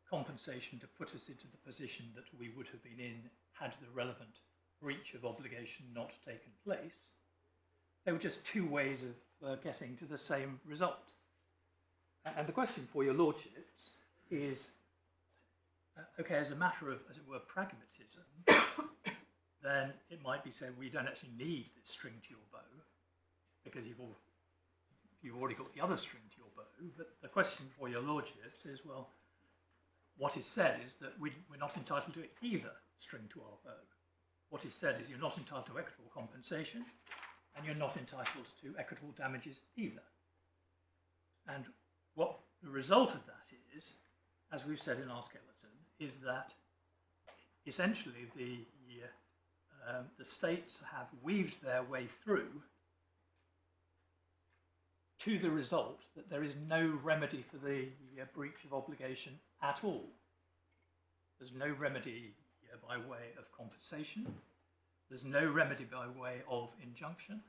compensation to put us into the position that we would have been in had the relevant breach of obligation not taken place. They were just two ways of getting to the same result. And the question for your Lordships is, okay, as a matter of, as it were, pragmatism, then it might be said, we don't actually need this string to your bow, because you've already got the other string to your bow. But the question for your Lordships is, well, what is said is that we're not entitled to either string to our bow. What is said is you're not entitled to equitable compensation, and you're not entitled to equitable damages either. And what the result of that is, as we've said in our skeleton, is that essentially the states have weaved their way through to the result that there is no remedy for the breach of obligation at all. There's no remedy by way of compensation. There's no remedy by way of injunction.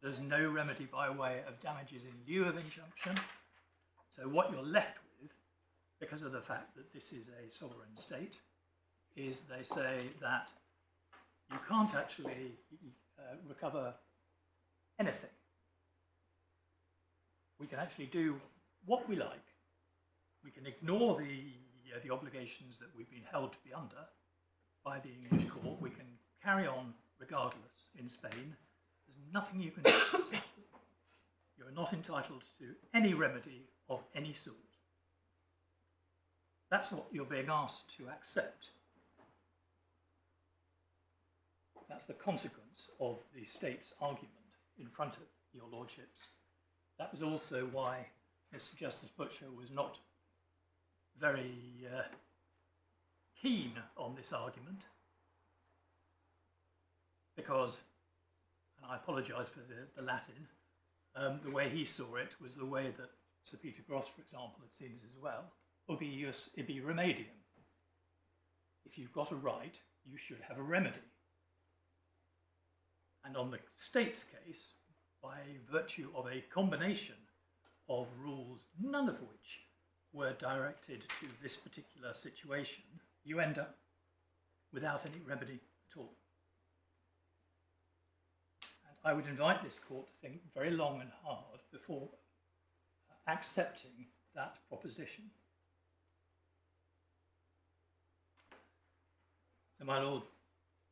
There's no remedy by way of damages in lieu of injunction. So what you're left with, because of the fact that this is a sovereign state, is they say that you can't actually recover anything. We can actually do what we like. We can ignore the obligations that we've been held to be under by the English court. We can carry on regardless in Spain. There's nothing you can do. You're not entitled to any remedy of any sort. That's what you're being asked to accept. That's the consequence of the state's argument in front of your Lordships. That was also why Mr Justice Butcher was not very keen on this argument, because, and I apologise for the Latin, the way he saw it was the way that Sir Peter Gross, for example, had seen it as well, ubi ius ibi remedium. If you've got a right, you should have a remedy. And on the state's case, by virtue of a combination of rules, none of which were directed to this particular situation, you end up without any remedy at all. And I would invite this court to think very long and hard before accepting that proposition. So my lords,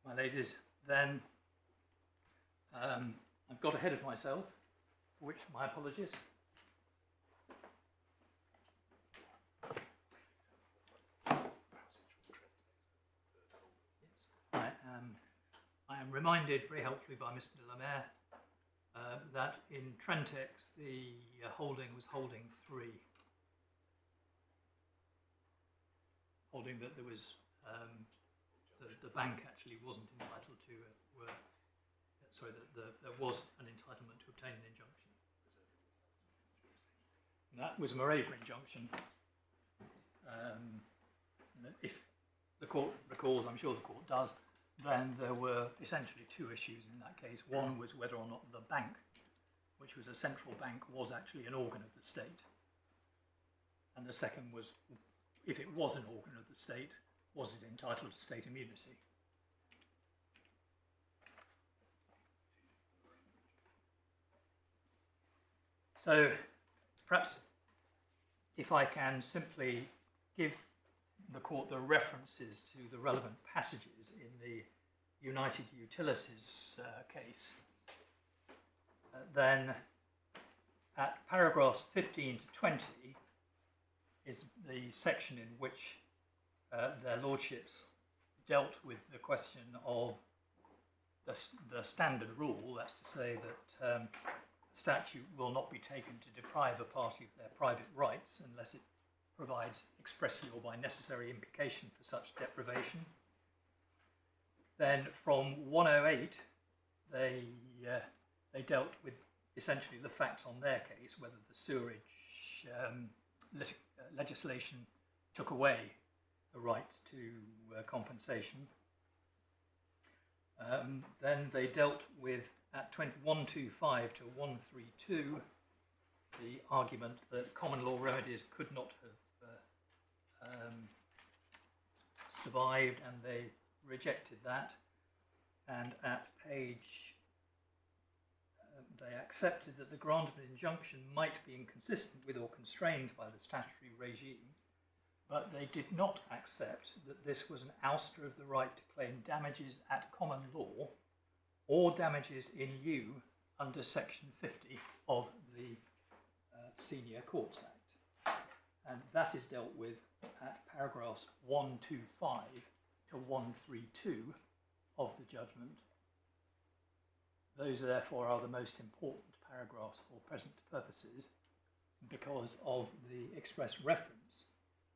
my ladies, then I've got ahead of myself, for which my apologies. I am reminded very helpfully by Mr de la Mare that in Trentex the holding was holding 3. Holding that there was, the bank actually wasn't entitled to, there was an entitlement to obtain an injunction. And that was a moravian injunction. If the court recalls, I'm sure the court does, then there were essentially 2 issues in that case. One was whether or not the bank, which was a central bank, was actually an organ of the state. And the second was, if it was an organ of the state, was it entitled to state immunity? So perhaps if I can simply give the court the references to the relevant passages in the United Utilities case, then at paragraphs 15 to 20 is the section in which their lordships dealt with the question of the standard rule, that's to say that statute will not be taken to deprive a party of their private rights unless it provides expressly or by necessary implication for such deprivation. Then from 108, they dealt with essentially the facts on their case, whether the sewerage legislation took away the right to compensation. Then they dealt with, at 125 to 132, the argument that common law remedies could not have survived, and they rejected that. And at page, they accepted that the grant of an injunction might be inconsistent with or constrained by the statutory regime, but they did not accept that this was an ouster of the right to claim damages at common law or damages in lieu under section 50 of the Senior Courts Act. And that is dealt with at paragraphs 125 to 132 of the judgment. Those therefore are the most important paragraphs for present purposes because of the express reference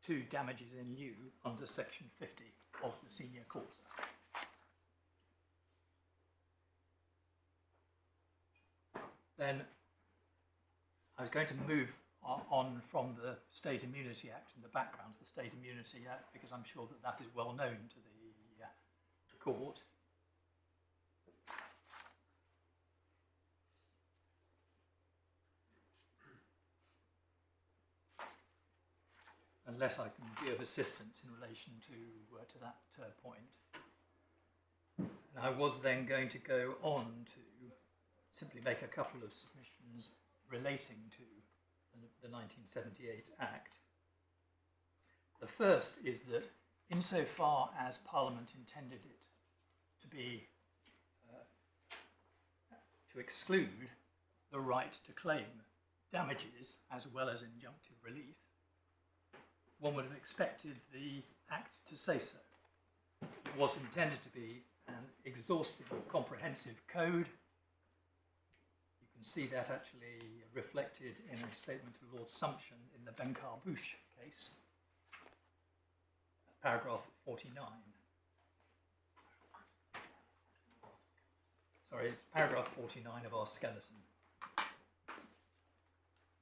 to damages in lieu under section 50 of the Senior Courts Act. Then I was going to move on from the State Immunity Act in the background to the State Immunity Act because I'm sure that that is well known to the court. Unless I can be of assistance in relation to that point. And I was then going to go on to simply make a couple of submissions relating to the 1978 Act. The first is that insofar as Parliament intended it to be to exclude the right to claim damages as well as injunctive relief, one would have expected the Act to say so. It was intended to be an exhaustive, comprehensive code. You can see that actually reflected in a statement of Lord Sumption in the Benkar-Bush case, paragraph 49. Sorry, it's paragraph 49 of our skeleton.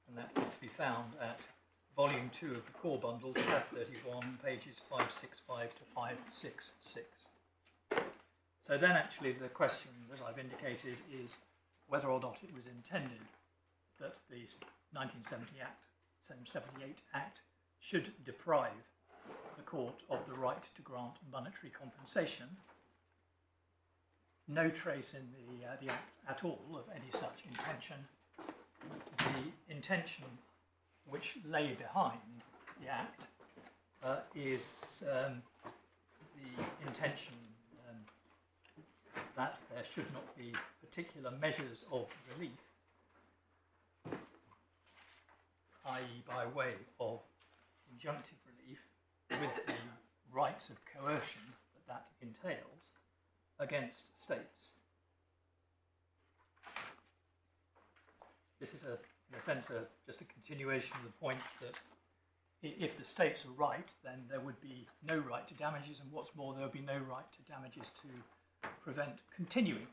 And that is to be found at volume 2 of the core bundle, tab 31, pages 565 to 566. So then actually the question that I've indicated is whether or not it was intended that the 1978 Act should deprive the court of the right to grant monetary compensation. No trace in the Act at all of any such intention. The intention which lay behind the Act is the intention that there should not be particular measures of relief, i.e. by way of injunctive relief, with the rights of coercion that entails, against states. This is, in a sense, just a continuation of the point that if the states are right, then there would be no right to damages, and what's more, there would be no right to damages to prevent continuing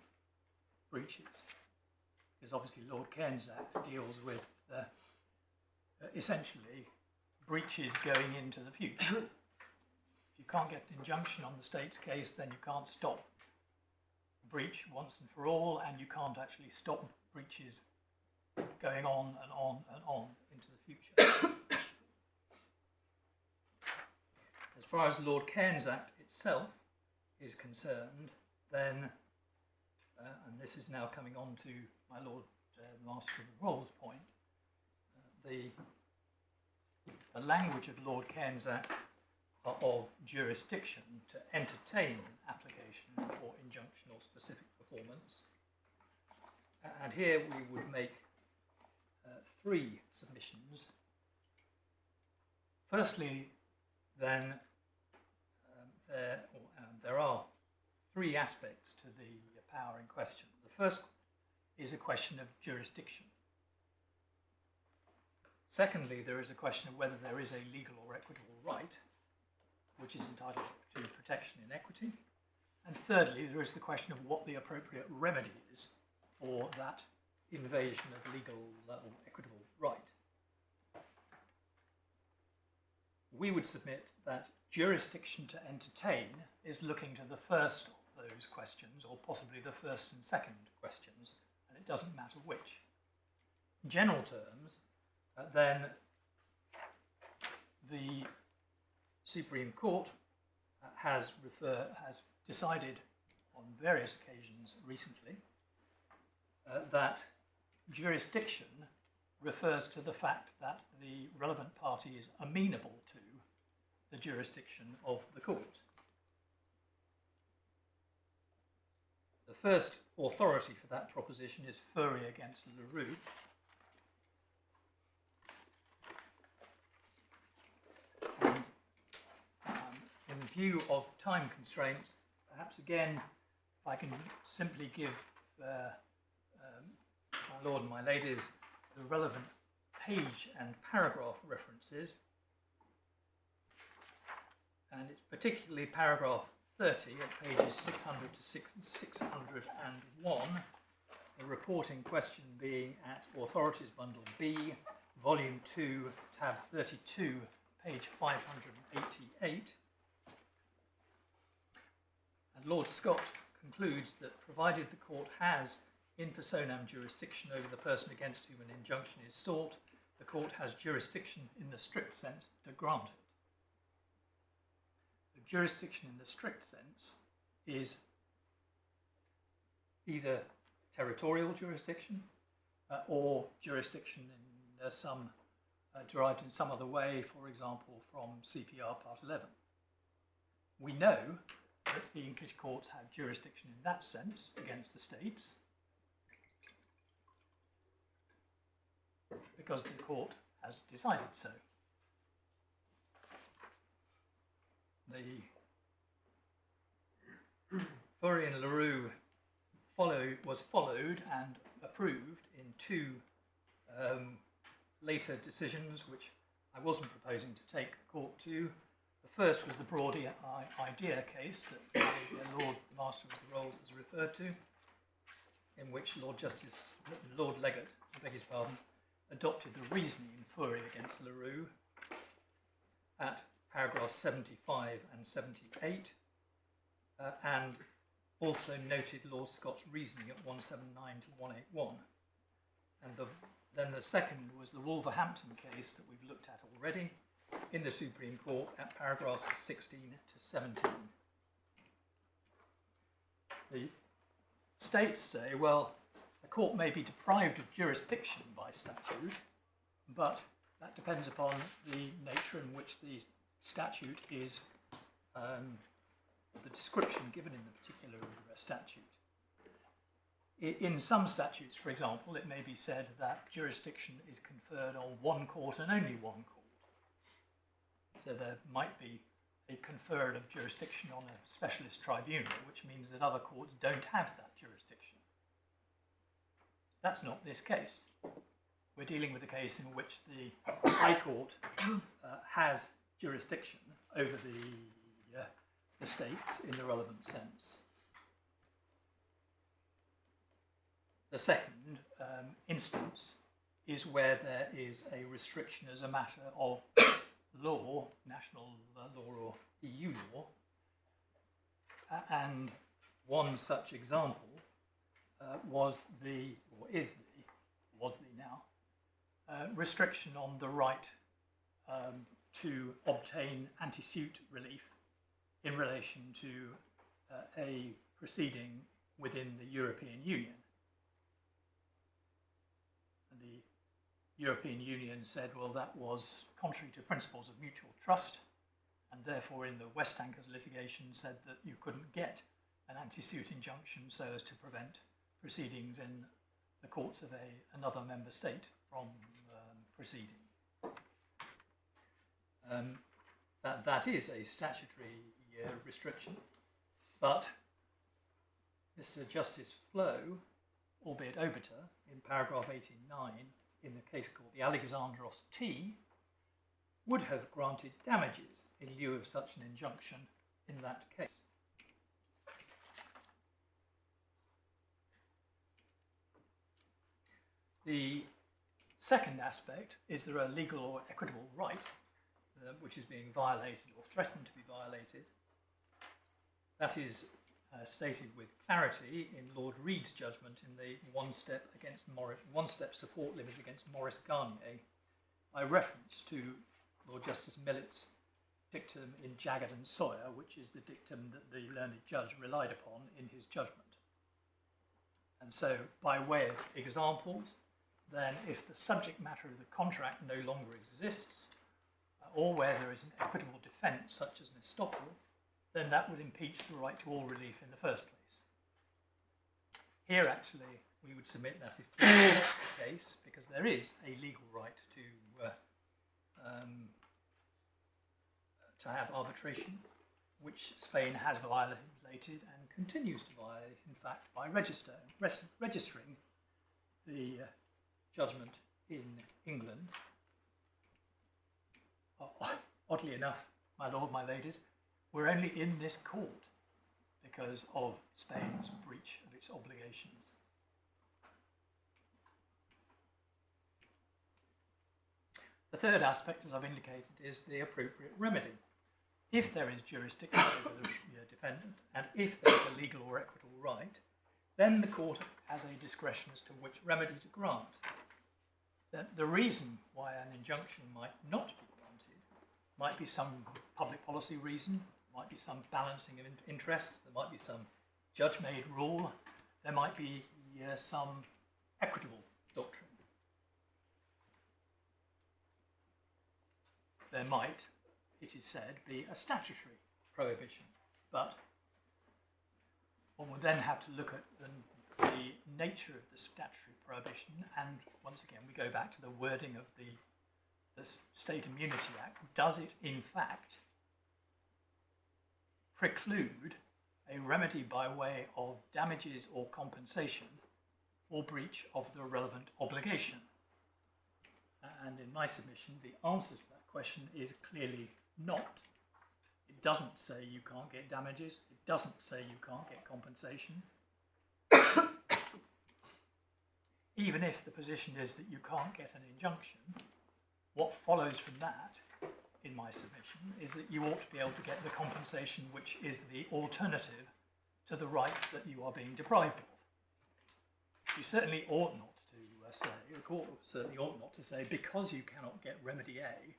breaches. Because obviously Lord Cairns Act deals with essentially breaches going into the future. If you can't get an injunction on the state's case, then you can't stop breach once and for all, and you can't actually stop breaches going on and on and on into the future. As far as Lord Cairns Act itself is concerned, then, and this is now coming on to my Lord Master of the Rolls point, the language of Lord Cairns Act of jurisdiction to entertain application for injunction or specific performance. And here we would make three submissions. Firstly, then, there are three aspects to the power in question. The first is a question of jurisdiction. Secondly, there is a question of whether there is a legal or equitable right which is entitled to protection in equity. And thirdly, there is the question of what the appropriate remedy is for that invasion of legal or equitable right. We would submit that jurisdiction to entertain is looking to the first of those questions, or possibly the first and second questions, and it doesn't matter which. In general terms, then the Supreme Court has decided on various occasions recently that jurisdiction refers to the fact that the relevant party is amenable to the jurisdiction of the court. The first authority for that proposition is Furrier against LaRue. And in view of time constraints, perhaps again, if I can simply give my lord and my ladies the relevant page and paragraph references, and it's particularly paragraph 30 at pages 600 to 601, the reporting question being at Authorities Bundle B, Volume 2, tab 32, page 588. And Lord Scott concludes that provided the court has in personam jurisdiction over the person against whom an injunction is sought, the court has jurisdiction in the strict sense to grant it. So jurisdiction in the strict sense is either territorial jurisdiction or jurisdiction in some derived in some other way, for example, from CPR Part 11. We know that the English courts have jurisdiction in that sense against the states, because the court has decided so. The Furrier and LaRue was followed and approved in two later decisions, which I wasn't proposing to take the court to. The first was the broad idea case that Lord Master of the Rolls has referred to, in which Lord Legate, I beg his pardon, adopted the reasoning in Furrier against LaRue at paragraphs 75 and 78, and also noted Lord Scott's reasoning at 179 to 181. And then the second was the Wolverhampton case that we've looked at already in the Supreme Court at paragraphs 16 to 17. The states say, well, a court may be deprived of jurisdiction by statute, but that depends upon the nature in which the statute is, the description given in the particular statute. In some statutes, for example, it may be said that jurisdiction is conferred on one court and only one court. So there might be a conferral of jurisdiction on a specialist tribunal, which means that other courts don't have that jurisdiction. That's not this case. We're dealing with a case in which the High Court has jurisdiction over the states in the relevant sense. The second instance is where there is a restriction as a matter of law, national law or EU law, and one such example was the restriction on the right to obtain anti-suit relief in relation to a proceeding within the European Union. And the European Union said, well, that was contrary to principles of mutual trust, and therefore in the West Tankers litigation said that you couldn't get an anti-suit injunction so as to prevent proceedings in the courts of another member state from proceeding. That is a statutory restriction, but Mr. Justice Flo, albeit obiter, in paragraph 89, in the case called the Alexandros T, would have granted damages in lieu of such an injunction in that case. The second aspect is there a legal or equitable right which is being violated or threatened to be violated. That is stated with clarity in Lord Reed's judgment in the one-step support limit against Maurice Garnier by reference to Lord Justice Millett's dictum in Jagged and Sawyer, which is the dictum that the learned judge relied upon in his judgment. And so, by way of examples, then if the subject matter of the contract no longer exists, or where there is an equitable defence such as an estoppel, then that would impeach the right to all relief in the first place. Here, actually, we would submit that is clearly not the case, because there is a legal right to have arbitration, which Spain has violated and continues to violate, in fact, by registering the judgment in England. Oddly enough, my lord, my ladies, we're only in this court because of Spain's breach of its obligations. The third aspect, as I've indicated, is the appropriate remedy. If there is jurisdiction over the defendant, and if there is a legal or equitable right, then the court has a discretion as to which remedy to grant. The reason why an injunction might not be granted might be some public policy reason, might be some balancing of interests, there might be some judge-made rule, there might be some equitable doctrine. There might, it is said, be a statutory prohibition, but one would then have to look at the nature of the statutory prohibition, and once again we go back to the wording of the State Immunity Act. Does it in fact preclude a remedy by way of damages or compensation for breach of the relevant obligation? And in my submission, the answer to that question is clearly not. It doesn't say you can't get damages, it doesn't say you can't get compensation. Even if the position is that you can't get an injunction, what follows from that, in my submission, is that you ought to be able to get the compensation which is the alternative to the right that you are being deprived of. You certainly ought not to say, the court certainly ought not to say, because you cannot get remedy A,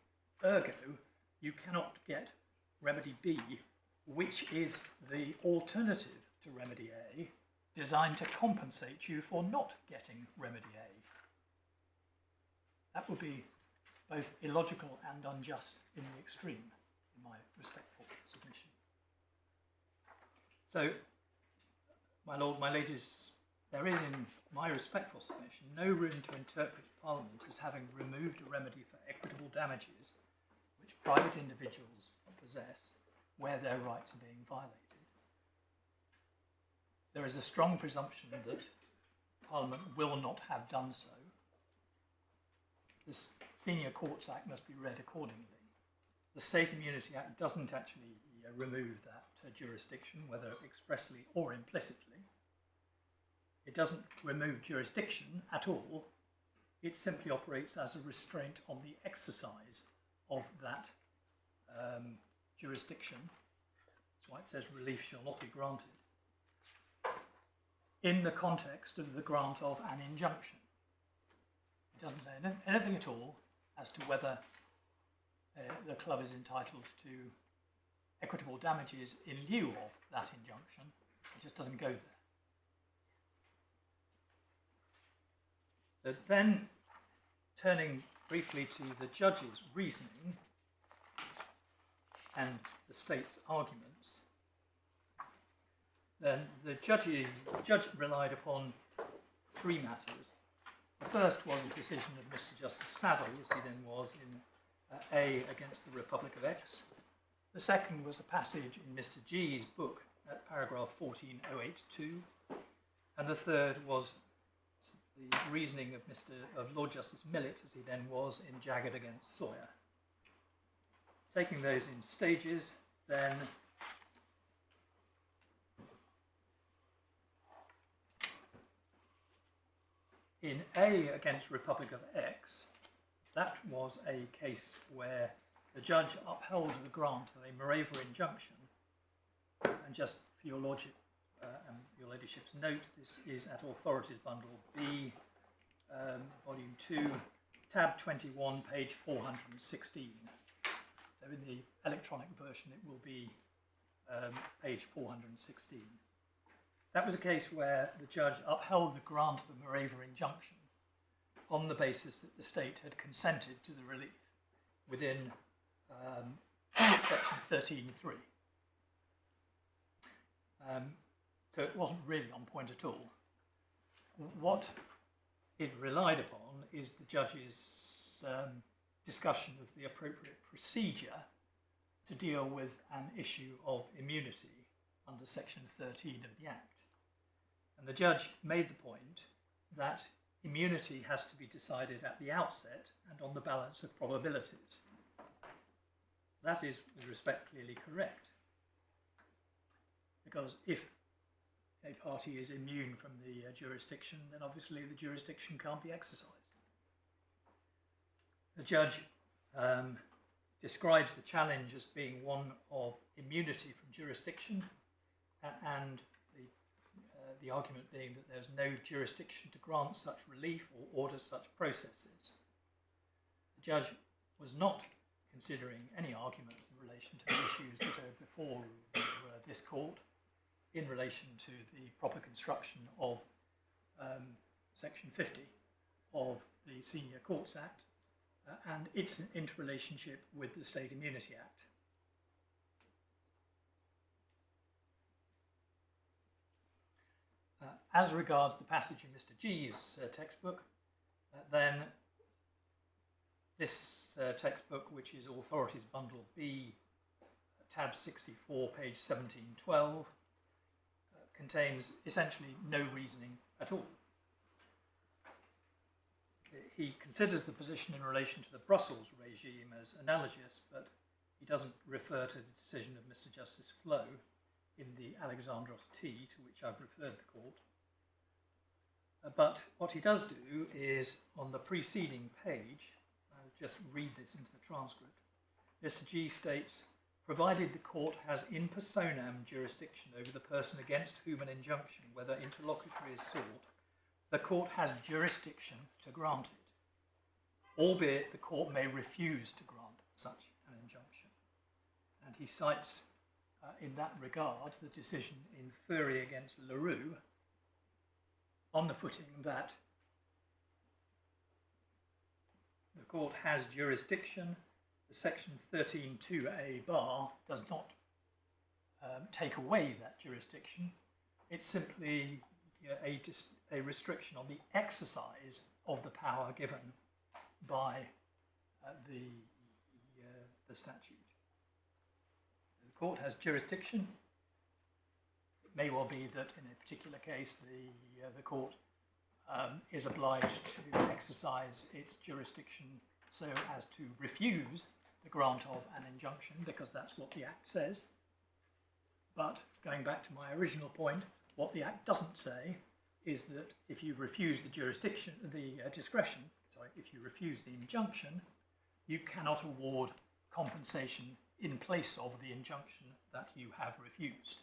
ergo, you cannot get remedy B, which is the alternative to remedy A, designed to compensate you for not getting remedy A. That would be both illogical and unjust in the extreme, in my respectful submission. So, my lord, my ladies, there is in my respectful submission no room to interpret Parliament as having removed a remedy for equitable damages which private individuals possess where their rights are being violated. There is a strong presumption that Parliament will not have done so. The Senior Courts Act must be read accordingly. The State Immunity Act doesn't actually remove that jurisdiction, whether expressly or implicitly. It doesn't remove jurisdiction at all. It simply operates as a restraint on the exercise of that jurisdiction. That's why it says relief shall not be granted, in the context of the grant of an injunction. It doesn't say anything at all as to whether the club is entitled to equitable damages in lieu of that injunction. It just doesn't go there. So then, turning briefly to the judge's reasoning and the state's arguments, then the judge relied upon three matters. The first was a decision of Mr Justice Saville, as he then was in A against the Republic of X. The second was a passage in Mr G's book at paragraph 14082. And the third was the reasoning of Lord Justice Millett, as he then was in Jagged against Sawyer. Taking those in stages, then in A against Republic of X, that was a case where the judge upheld the grant of a moreover injunction. And just for your lordship and your ladyship's note, this is at Authorities Bundle B, Volume 2, tab 21, page 416. So in the electronic version it will be page 416. That was a case where the judge upheld the grant of a moreover injunction on the basis that the state had consented to the relief within section 13.3. So it wasn't really on point at all. What it relied upon is the judge's discussion of the appropriate procedure to deal with an issue of immunity under section 13 of the Act. And the judge made the point that immunity has to be decided at the outset and on the balance of probabilities. That is, with respect, clearly correct. Because if a party is immune from the jurisdiction, then obviously the jurisdiction can't be exercised. The judge describes the challenge as being one of immunity from jurisdiction, and the argument being that there's no jurisdiction to grant such relief or order such processes. The judge was not considering any argument in relation to the issues that are before this court in relation to the proper construction of section 50 of the Senior Courts Act and its interrelationship with the State Immunity Act. As regards the passage in Mr G's textbook, then this textbook, which is Authorities Bundle B, tab 64, page 1712, contains essentially no reasoning at all. He considers the position in relation to the Brussels regime as analogous, but he doesn't refer to the decision of Mr Justice Flo in the Alexandros T, to which I've referred the court. But what he does do is, on the preceding page, I'll just read this into the transcript, Mr G states, provided the court has in personam jurisdiction over the person against whom an injunction, whether interlocutory, is sought, the court has jurisdiction to grant it, albeit the court may refuse to grant such an injunction. And he cites, in that regard, the decision in Furey against LaRue on the footing that the court has jurisdiction. The section 13.2a bar does not take away that jurisdiction. It's simply a restriction on the exercise of the power given by the statute. The court has jurisdiction. It may well be that in a particular case the court is obliged to exercise its jurisdiction so as to refuse the grant of an injunction, because that's what the Act says. But going back to my original point, what the Act doesn't say is that if you refuse the jurisdiction, if you refuse the injunction, you cannot award compensation in place of the injunction that you have refused.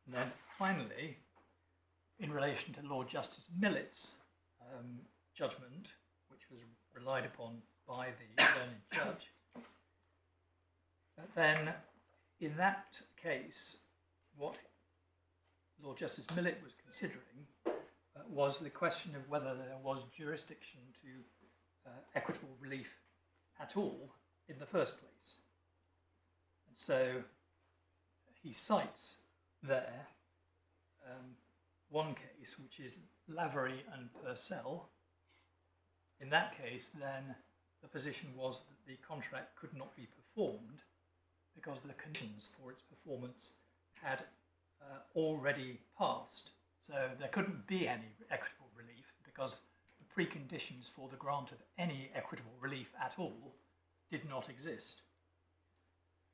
And then finally, in relation to Lord Justice Millett's judgment, which was relied upon by the learned judge, then in that case, what Lord Justice Millett was considering was the question of whether there was jurisdiction to equitable relief at all in the first place. And so he cites there one case, which is Lavery and Purcell. In that case, then, the position was that the contract could not be performed because the conditions for its performance had already passed. So there couldn't be any equitable relief because the preconditions for the grant of any equitable relief at all did not exist.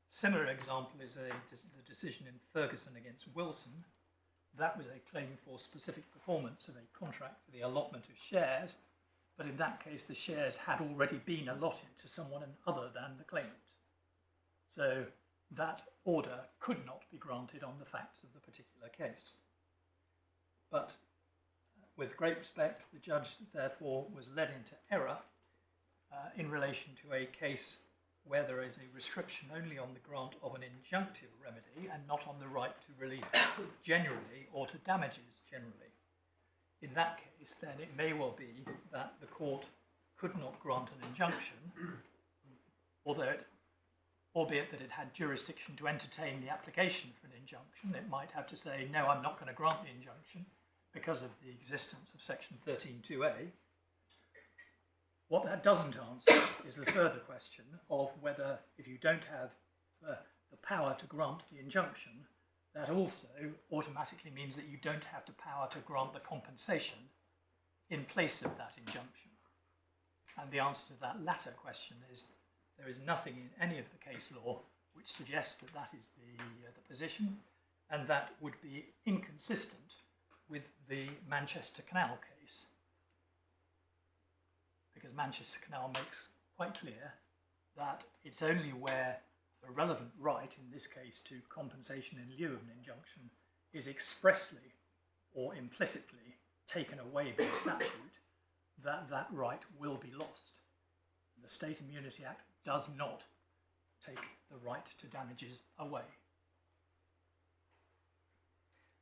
Similar example is the decision in Ferguson against Wilson. That was a claim for specific performance of a contract for the allotment of shares, but in that case the shares had already been allotted to someone other than the claimant. So that order could not be granted on the facts of the particular case. But with great respect, the judge therefore was led into error in relation to a case where there is a restriction only on the grant of an injunctive remedy and not on the right to relief generally or to damages generally. In that case, then it may well be that the court could not grant an injunction, albeit that it had jurisdiction to entertain the application for an injunction. It might have to say, no, I'm not going to grant the injunction because of the existence of section 13.2a. What that doesn't answer is the further question of whether, if you don't have the power to grant the injunction, that also automatically means that you don't have the power to grant the compensation in place of that injunction. And the answer to that latter question is there is nothing in any of the case law which suggests that that is the position, and that would be inconsistent with the Manchester Canal case. Because Manchester Canal makes quite clear that it's only where the relevant right, in this case to compensation in lieu of an injunction, is expressly or implicitly taken away by statute, that that right will be lost. The State Immunity Act does not take the right to damages away.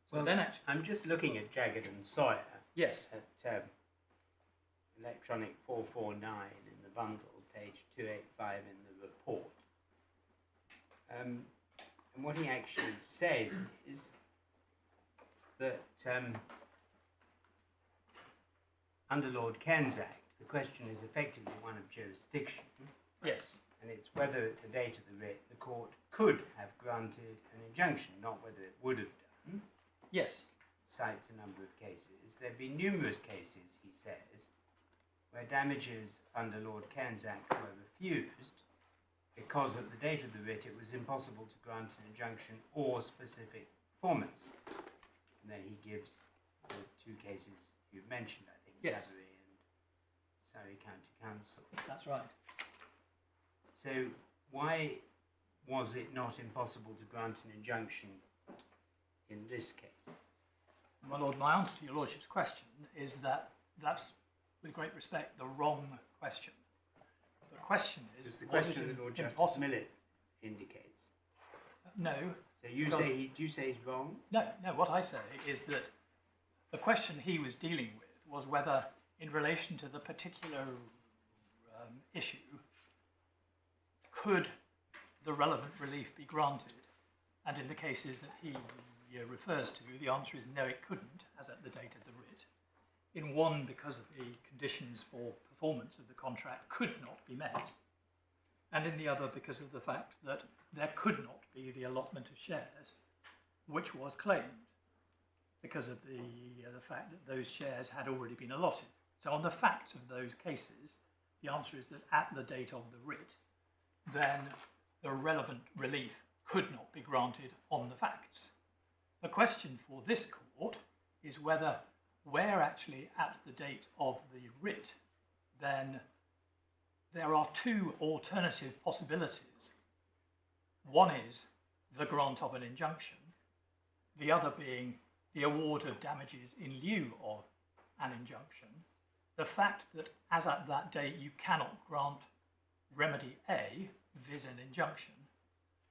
So well, then actually, I'm just looking at Jagged and Sawyer. yes, At electronic 449 in the bundle, page 285 in the report. And what he actually says is that under Lord Cairns Act, the question is effectively one of jurisdiction. yes, And it's whether at the date of the writ the court could have granted an injunction, not whether it would have done. yes, Cites a number of cases. There have been numerous cases, he says, where damages under Lord Cairns Act were refused because at the date of the writ it was impossible to grant an injunction or specific performance. And then he gives the two cases you've mentioned, I think, yes, Lavery and Surrey County Council. that's right. So why was it not impossible to grant an injunction in this case? My Lord, my answer to your Lordship's question is that that's, with great respect, the wrong question. The question is, It's the was question it that Lord Justice impossible? Millett indicates. No. So you Because- say, do you say he's wrong? No, what I say is that the question he was dealing with was whether, in relation to the particular issue, could the relevant relief be granted? And in the cases that he refers to, the answer is no, it couldn't, as at the date of the writ. In one, because the conditions for performance of the contract could not be met, and in the other, because of the fact that there could not be the allotment of shares which was claimed, because of the fact that those shares had already been allotted. So on the facts of those cases, the answer is that at the date of the writ, then the relevant relief could not be granted on the facts. The question for this court is whether, where actually at the date of the writ, then there are two alternative possibilities. One is the grant of an injunction, the other being the award of damages in lieu of an injunction. The fact that as at that date you cannot grant remedy A, viz. An injunction,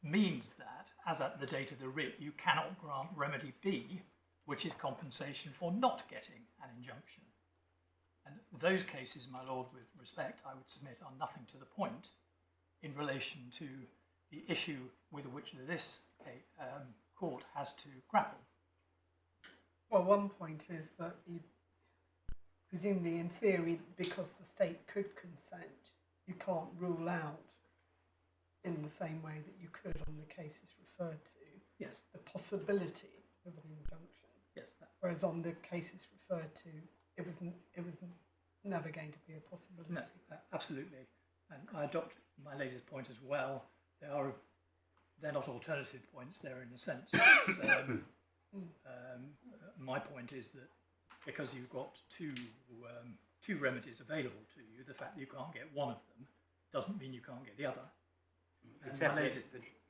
means that as at the date of the writ you cannot grant remedy B, which is compensation for not getting an injunction. And those cases, my Lord, with respect, I would submit are nothing to the point in relation to the issue with which this court has to grapple. Well, one point is that you, presumably in theory, because the state could consent, you can't rule out in the same way that you could on the cases referred to, Yes. the possibility of an injunction. Yes. Whereas on the cases referred to, it was never going to be a possibility. No, absolutely. And I adopt my lady's point as well. They're not alternative points, they're in a sense. My point is that because you've got two remedies available to you, the fact that you can't get one of them doesn't mean you can't get the other. Except that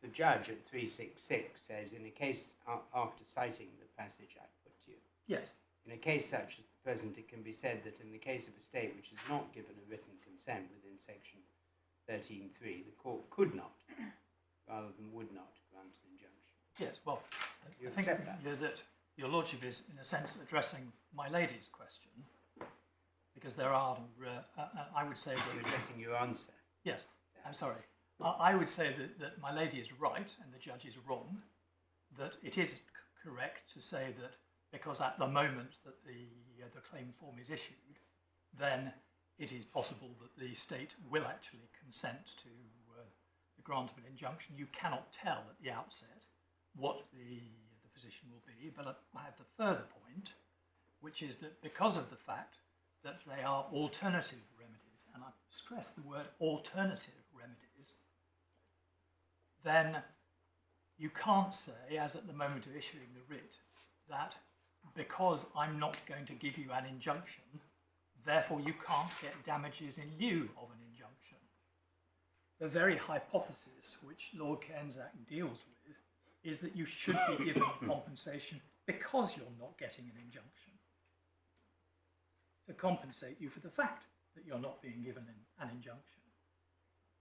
the judge at 366 says, in a case, after citing the passage I put to you, Yes. in a case such as the present, it can be said that in the case of a state which has not given a written consent within section 13.3, the court could not, rather than would not, grant an injunction. Yes, well, You I think accept that? that your Lordship is, in a sense, addressing my lady's question, because there are, I would say You're that, addressing your answer. yes, I'm sorry. I would say that my lady is right and the judge is wrong, that it is correct to say that because at the moment that the claim form is issued, then it is possible that the state will actually consent to the grant of an injunction. You cannot tell at the outset what the position will be, but I have the further point, which is that because of the fact that they are alternative remedies, and I stress the word alternative remedies, then you can't say, as at the moment of issuing the writ, that because I'm not going to give you an injunction, therefore you can't get damages in lieu of an injunction. The very hypothesis which Lord Cairns Act deals with is that you should be given compensation because you're not getting an injunction, to compensate you for the fact that you're not being given an injunction.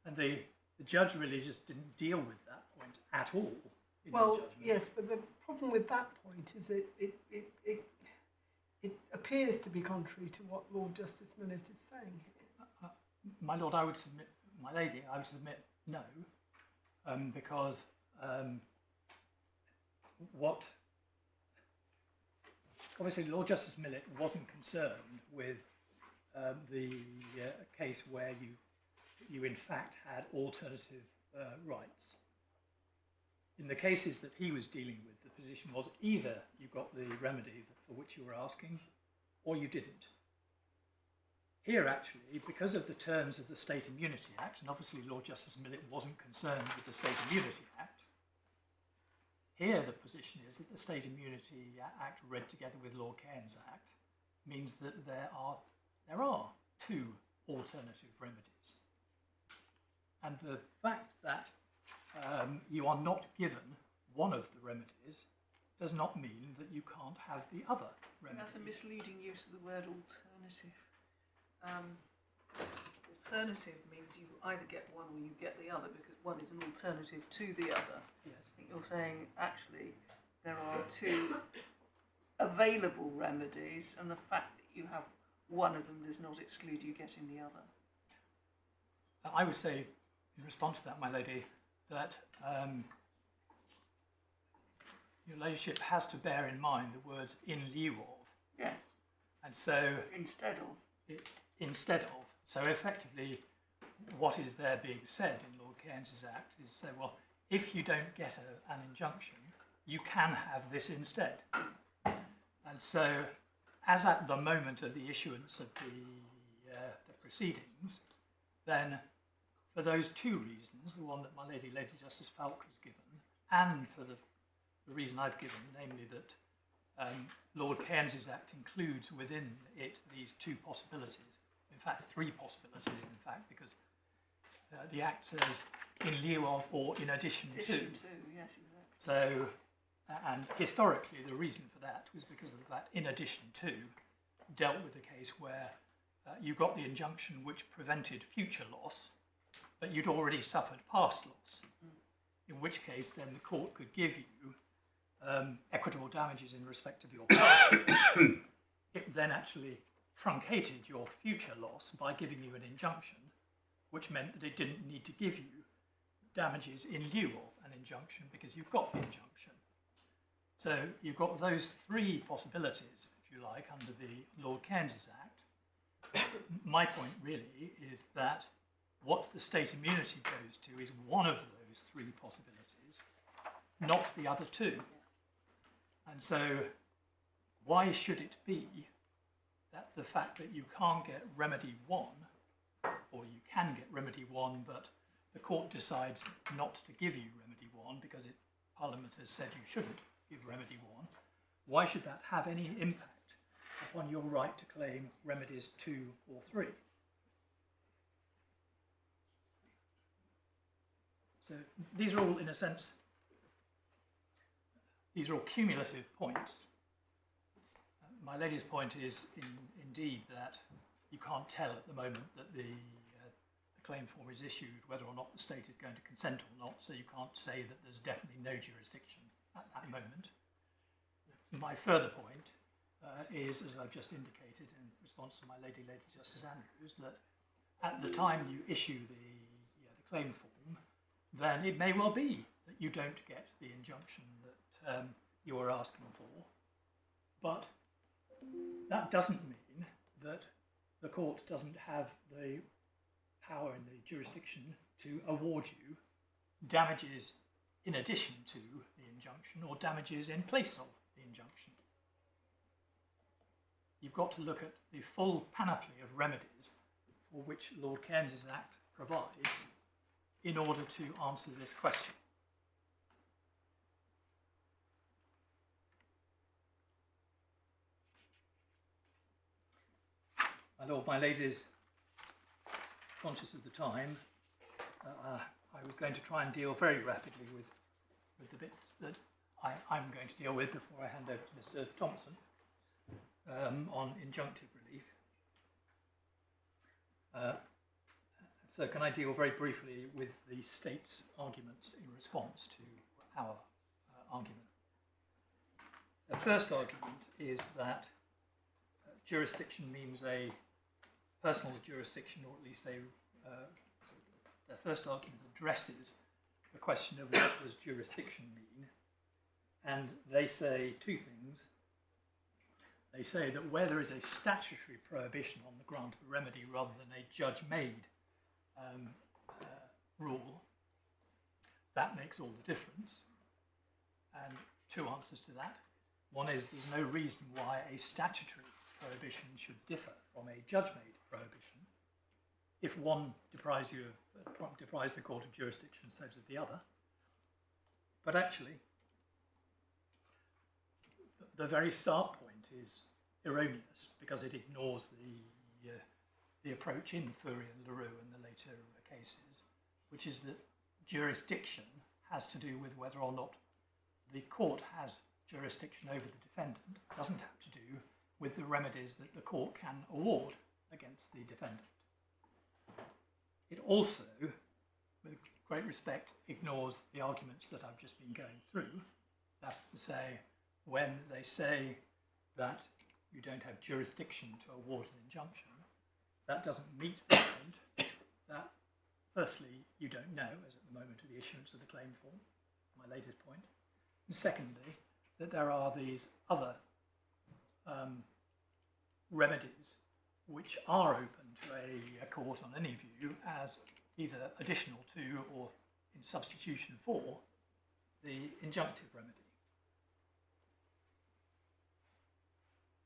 And the judge really just didn't deal with that point at all in his Well, judgment. yes, but the problem with that point is it appears to be contrary to what Lord Justice Millett is saying here. My Lord, I would submit, my lady, I would submit no, because obviously Lord Justice Millett wasn't concerned with the case where you in fact had alternative rights. In the cases that he was dealing with, the position was either you got the remedy for which you were asking, or you didn't. Here, actually, because of the terms of the State Immunity Act, and obviously Lord Justice Millett wasn't concerned with the State Immunity Act, here the position is that the State Immunity Act, read together with Lord Cairns Act, means that there are two alternative remedies. And the fact that you are not given one of the remedies does not mean that you can't have the other remedy. That's a misleading use of the word alternative. Alternative means you either get one or you get the other, because one is an alternative to the other. Yes. I think you're saying actually there are two available remedies, and the fact that you have one of them does not exclude you getting the other. I would say, in response to that, my lady, that your ladyship has to bear in mind the words "in lieu of." Yes. And so Instead of. instead of. So effectively, what is there being said in Lord Cairns' Act is say, well, if you don't get an injunction, you can have this instead. And so, as at the moment of the issuance of the proceedings, then for those two reasons, the one that my Lady Justice Falk has given, and for the reason I've given, namely that Lord Cairns' Act includes within it these two possibilities, in fact three possibilities in fact, because the Act says in lieu of or in addition to. Yes, exactly. So, and historically the reason for that was because of that in addition to dealt with a case where you got the injunction which prevented future loss, but you'd already suffered past loss, in which case then the court could give you equitable damages in respect of your past loss. It then actually truncated your future loss by giving you an injunction, which meant that it didn't need to give you damages in lieu of an injunction because you've got the injunction. So you've got those three possibilities, if you like, under the Lord Cairns' Act. My point really is that what the state immunity goes to is one of those three possibilities, not the other two. And so why should it be that the fact that you can't get remedy one, or you can get remedy one, but the court decides not to give you remedy one because Parliament has said you shouldn't give remedy one, why should that have any impact upon your right to claim remedies 2 or 3? So these are all, in a sense, these are all cumulative points. My lady's point is indeed that you can't tell at the moment that the claim form is issued whether or not the state is going to consent or not, so you can't say that there's definitely no jurisdiction at that moment. My further point is, as I've just indicated in response to my Lady Justice Andrews, that at the time you issue the claim form, then it may well be that you don't get the injunction that you are asking for, but that doesn't mean that the court doesn't have the power and the jurisdiction to award you damages in addition to the injunction or damages in place of the injunction. You've got to look at the full panoply of remedies for which Lord Cairns' Act provides in order to answer this question. My lord, my ladies, conscious of the time, I was going to try and deal very rapidly with the bits that I'm going to deal with before I hand over to Mr Thompson on injunctive relief. So can I deal very briefly with the state's arguments in response to our argument? The first argument is that jurisdiction means a personal jurisdiction, or at least their first argument addresses the question of what does jurisdiction mean, and they say two things. They say that where there is a statutory prohibition on the grant of a remedy rather than a judge-made rule, that makes all the difference. And two answers to that. One is there's no reason why a statutory prohibition should differ from a judge-made prohibition. If one deprives the court of jurisdiction, so does the other. But actually, the very start point is erroneous because it ignores the approach in Furey and LaRue and the later cases which is that jurisdiction has to do with whether or not the court has jurisdiction over the defendant. It doesn't have to do with the remedies that the court can award against the defendant. It also, with great respect, ignores the arguments that I've just been going through. That's to say, when they say that you don't have jurisdiction to award an injunction, that doesn't meet the point that, firstly, you don't know, as at the moment of the issuance of the claim form, my latest point, and secondly, that there are these other remedies which are open to a court on any view as either additional to or in substitution for the injunctive remedy.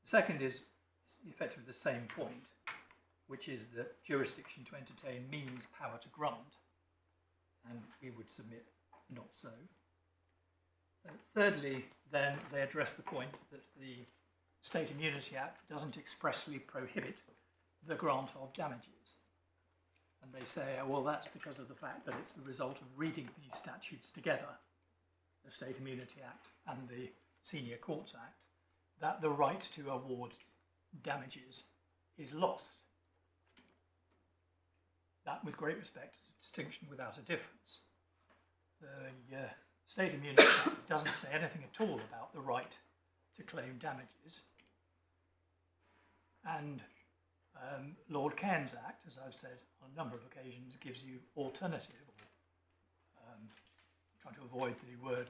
The second is effectively the same point, which is that jurisdiction to entertain means power to grant, and we would submit not so. Thirdly, then, they address the point that the State Immunity Act doesn't expressly prohibit the grant of damages. And they say, oh, well, that's because of the fact that it's the result of reading these statutes together, the State Immunity Act and the Senior Courts Act, that the right to award damages is lost. That, with great respect, is a distinction without a difference. The State Immunity Act doesn't say anything at all about the right to claim damages. And Lord Cairns Act, as I've said on a number of occasions, gives you alternative, or trying to avoid the word,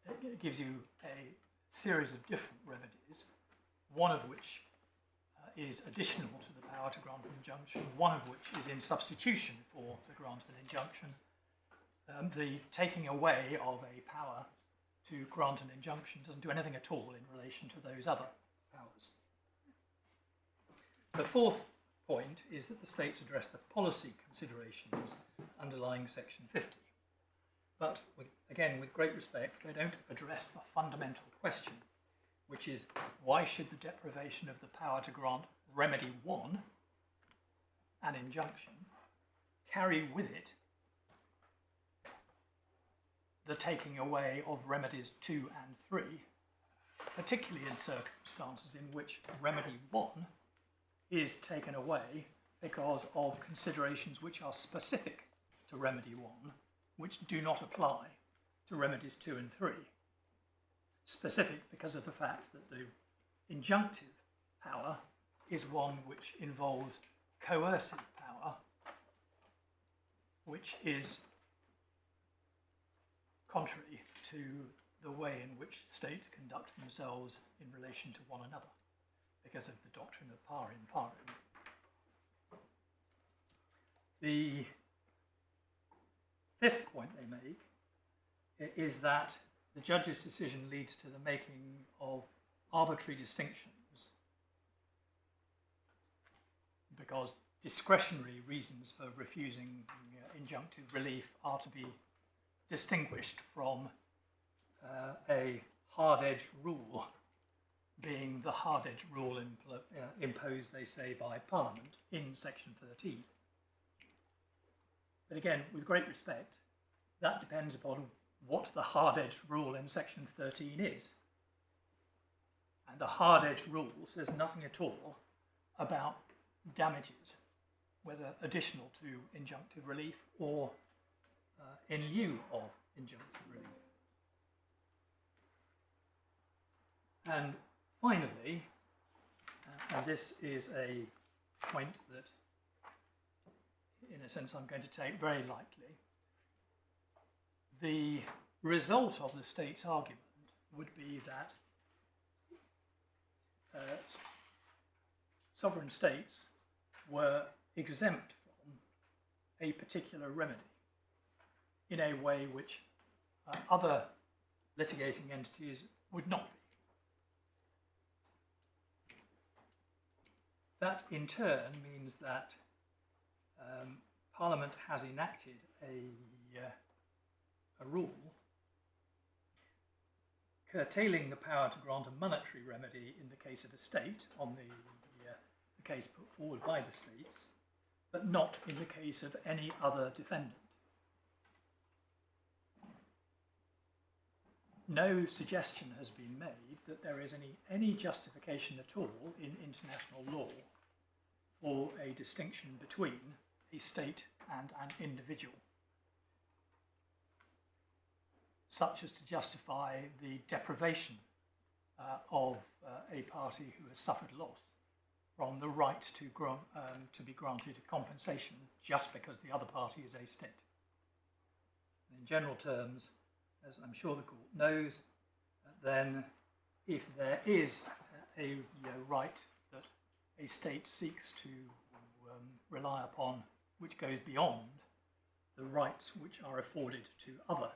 it gives you a series of different remedies, one of which is additional to the power to grant an injunction, one of which is in substitution for the grant of an injunction. The taking away of a power to grant an injunction doesn't do anything at all in relation to those other powers. The fourth point is that the states address the policy considerations underlying Section 50. But, again, with great respect, they don't address the fundamental question, which is why should the deprivation of the power to grant remedy 1, an injunction, carry with it the taking away of remedies 2 and 3, particularly in circumstances in which remedy 1 is taken away because of considerations which are specific to remedy 1, which do not apply to remedies 2 and 3. Specific because of the fact that the injunctive power is one which involves coercive power, which is contrary to the way in which states conduct themselves in relation to one another, because of the doctrine of par in pari. The fifth point they make is that the judge's decision leads to the making of arbitrary distinctions because discretionary reasons for refusing injunctive relief are to be distinguished from a hard-edged rule, being the hard-edged rule imposed, they say, by Parliament in Section 13. But again, with great respect, that depends upon what the hard-edged rule in Section 13 is. And the hard-edged rule says nothing at all about damages, whether additional to injunctive relief or in lieu of injunctive relief. And finally, and this is a point that, in a sense, I'm going to take very lightly, the result of the state's argument would be that sovereign states were exempt from a particular remedy in a way which other litigating entities would not be. That in turn means that Parliament has enacted a rule curtailing the power to grant a monetary remedy in the case of a state on the case put forward by the states, but not in the case of any other defendant. No suggestion has been made that there is any justification at all in international law for a distinction between a state and an individual, such as to justify the deprivation of a party who has suffered loss from the right to be granted compensation just because the other party is a state. In general terms, as I'm sure the court knows, then if there is a right that a state seeks to rely upon which goes beyond the rights which are afforded to other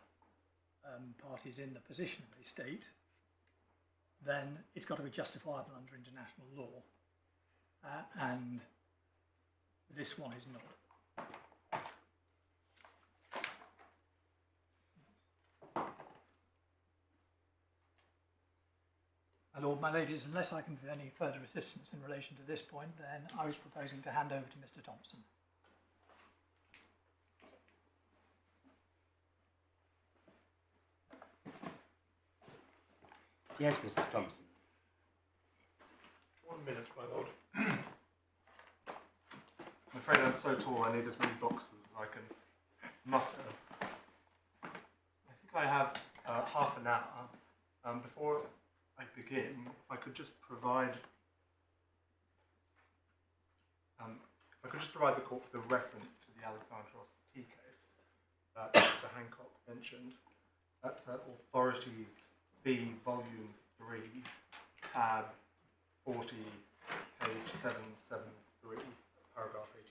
parties in the position of a state, then it's got to be justifiable under international law, and this one is not. My lord, my ladies, unless I can give any further assistance in relation to this point, then I was proposing to hand over to Mr Thompson. Yes, Mr Thompson. 1 minute, my lord. I'm afraid I'm so tall I need as many boxes as I can muster. I think I have half an hour. Before I begin, if I could just provide the court with a reference to the Alexandros T case that Mr Hancock mentioned. That's Authorities B, Volume 3, tab 40, page 773, paragraph 89.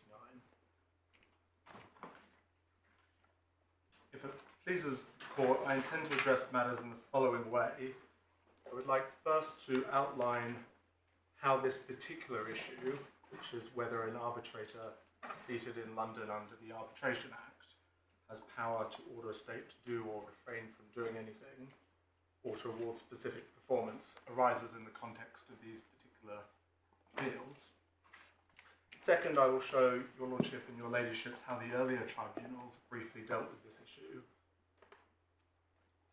If it pleases the court, I intend to address matters in the following way. I would like first to outline how this particular issue, which is whether an arbitrator seated in London under the Arbitration Act has power to order a state to do or refrain from doing anything, or to award specific performance, arises in the context of these particular appeals. Second, I will show your lordship and your ladyships how the earlier tribunals briefly dealt with this issue.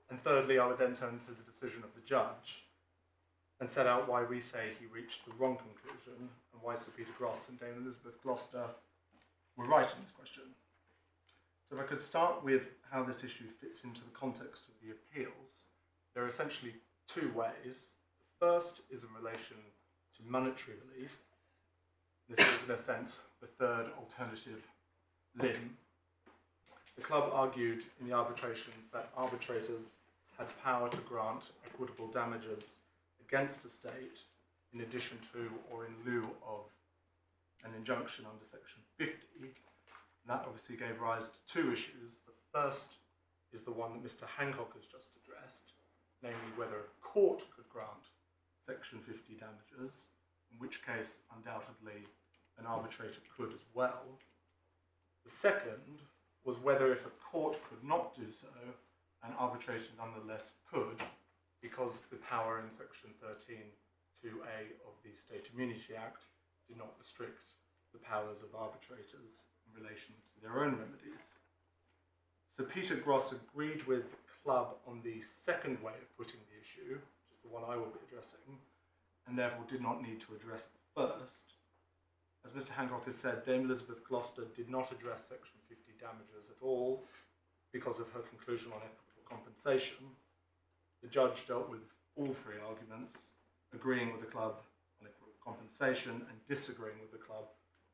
And thirdly, I would then turn to the decision of the judge and set out why we say he reached the wrong conclusion and why Sir Peter Gross and Dame Elizabeth Gloucester were right in this question. So if I could start with how this issue fits into the context of the appeals, there are essentially two ways. The first is in relation to monetary relief. This is, in a sense, the third alternative limb. The club argued in the arbitrations that arbitrators had power to grant equitable damages against a state in addition to or in lieu of an injunction under Section 50. And that obviously gave rise to two issues. The first is the one that Mr Hancock has just addressed, namely whether a court could grant Section 50 damages, in which case, undoubtedly, an arbitrator could as well. The second was whether if a court could not do so, an arbitrator nonetheless could, because the power in Section 13(2)(a) of the State Immunity Act did not restrict the powers of arbitrators in relation to their own remedies. Sir Peter Gross agreed with the club on the second way of putting the issue, which is the one I will be addressing, and therefore did not need to address the first. As Mr Hancock has said, Dame Elizabeth Gloucester did not address Section 50 damages at all because of her conclusion on equitable compensation. The judge dealt with all three arguments, agreeing with the club on equitable compensation and disagreeing with the club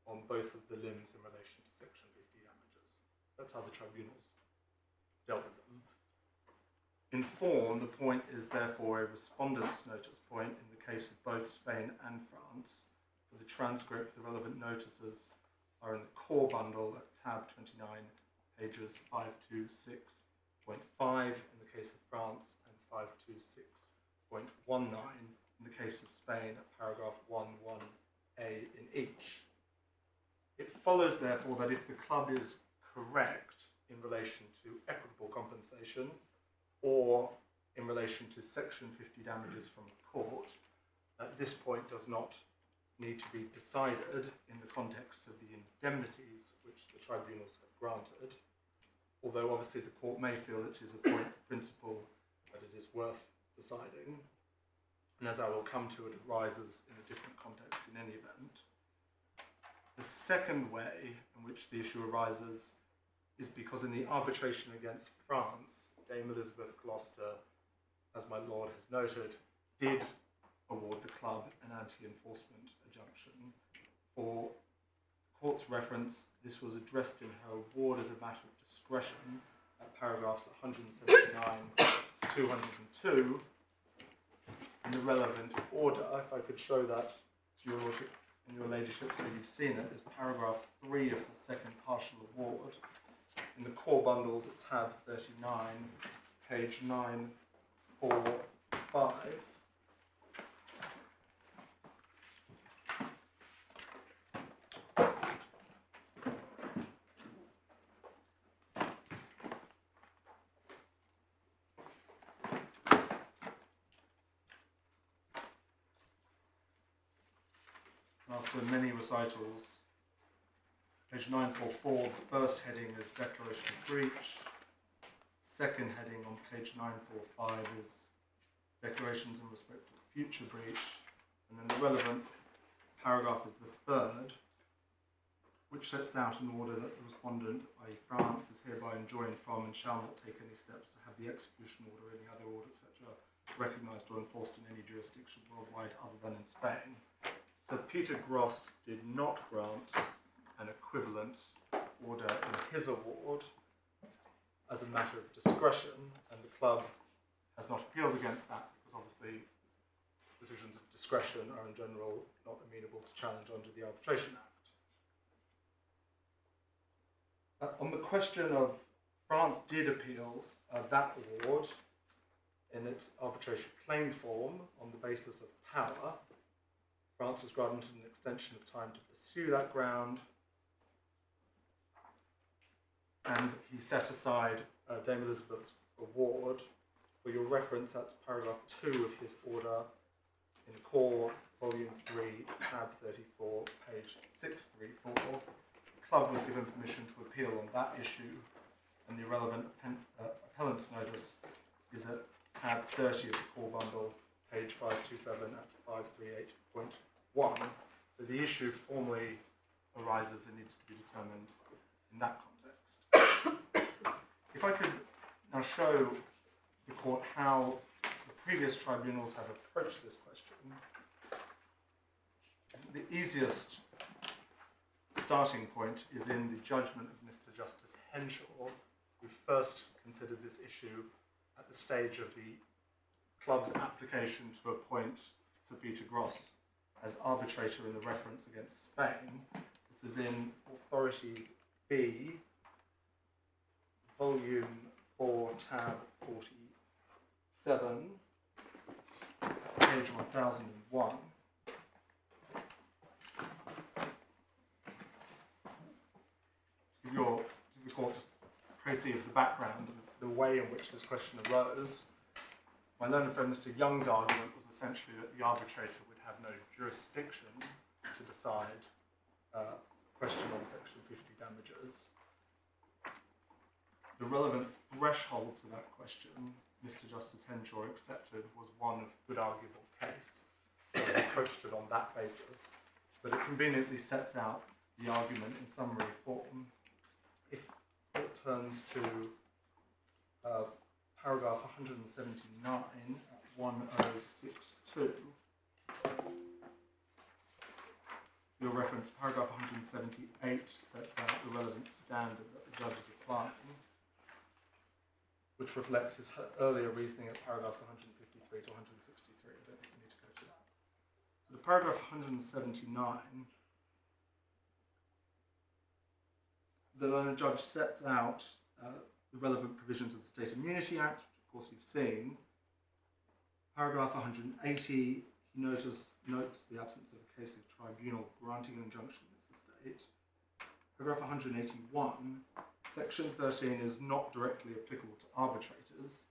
on both of the limbs in relation to Section 50 damages. That's how the tribunals dealt with them. In form, the point is therefore a respondent's notice point in the case of both Spain and France. For the transcript, the relevant notices are in the core bundle at tab 29, pages 526.5 in the case of France and 526.19 in the case of Spain at paragraph 11A in each. It follows, therefore, that if the club is correct in relation to equitable compensation or in relation to Section 50 damages from the court, this point does not need to be decided in the context of the indemnities which the tribunals have granted, although obviously the court may feel it is a point of principle that it is worth deciding. And as I will come to, it arises in a different context in any event. The second way in which the issue arises is because in the arbitration against France, Dame Elizabeth Gloucester, as my lord has noted, did award the club an anti-enforcement injunction. For court's reference, this was addressed in her award as a matter of discretion at paragraphs 179 to 202 in the relevant order. If I could show that to your lordship and your ladyship so you've seen it, is paragraph 3 of her second partial award in the core bundles at tab 39, page 945. After many recitals, page 944, the first heading is Declaration of Breach. Second heading on page 945 is Declarations in respect of future breach. And then the relevant paragraph is the third, which sets out an order that the respondent, i.e. France, is hereby enjoined from and shall not take any steps to have the execution order or any other order, etc., recognised or enforced in any jurisdiction worldwide other than in Spain. Sir Peter Gross did not grant an equivalent order in his award as a matter of discretion, and the club has not appealed against that because obviously decisions of discretion are in general not amenable to challenge under the Arbitration Act. On the question of France did appeal that award in its arbitration claim form on the basis of power, France was granted an extension of time to pursue that ground, and he set aside Dame Elizabeth's award. For your reference, that's paragraph 2 of his order in core volume 3, tab 34, page 634. The club was given permission to appeal on that issue, and the relevant appellant's notice is at tab 30 of the core bundle, page 527 at 538.1. So the issue formally arises and needs to be determined in that context. If I could now show the court how the previous tribunals have approached this question, the easiest starting point is in the judgment of Mr Justice Henshaw, who first considered this issue at the stage of the club's application to appoint Sir Peter Gross as arbitrator in the reference against Spain. This is in Authorities B, volume 4, tab 47, page 1001. To give the court just précis of the background and the way in which this question arose, my learned friend Mr Young's argument was essentially that the arbitrator would have no jurisdiction to decide a question on Section 50 damages. The relevant threshold to that question, Mr Justice Henshaw accepted, was one of good arguable case. So he approached it on that basis, but it conveniently sets out the argument in summary form. If it turns to paragraph 179 at 1062, your reference, paragraph 178, sets out the relevant standard that the judge is applying, which reflects his earlier reasoning at paragraphs 153 to 163. I don't think we need to go to that. So the paragraph 179, the learned judge sets out the relevant provisions of the State Immunity Act, which of course you've seen. Paragraph 180, he notes the absence of a case of tribunal granting an injunction against the state. Paragraph 181, Section 13 is not directly applicable to arbitrators.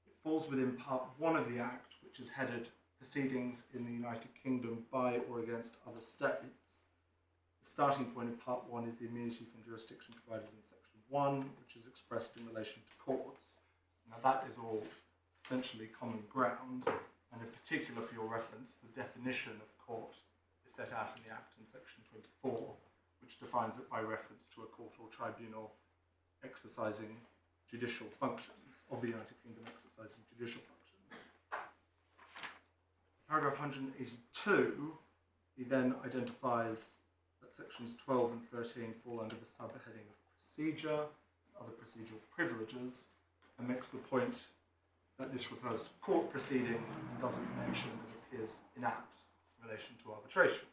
It falls within Part 1 of the Act, which is headed proceedings in the United Kingdom by or against other states. The starting point in Part 1 is the immunity from jurisdiction provided in Section 1, which is expressed in relation to courts. Now that is all essentially common ground, and in particular for your reference, the definition of court is set out in the Act in Section 24, which defines it by reference to a court or tribunal exercising judicial functions, of the United Kingdom exercising judicial functions. Paragraph 182, he then identifies that sections 12 and 13 fall under the subheading of procedure, other procedural privileges, and makes the point that this refers to court proceedings and doesn't mention, as appears inapt, in relation to arbitration.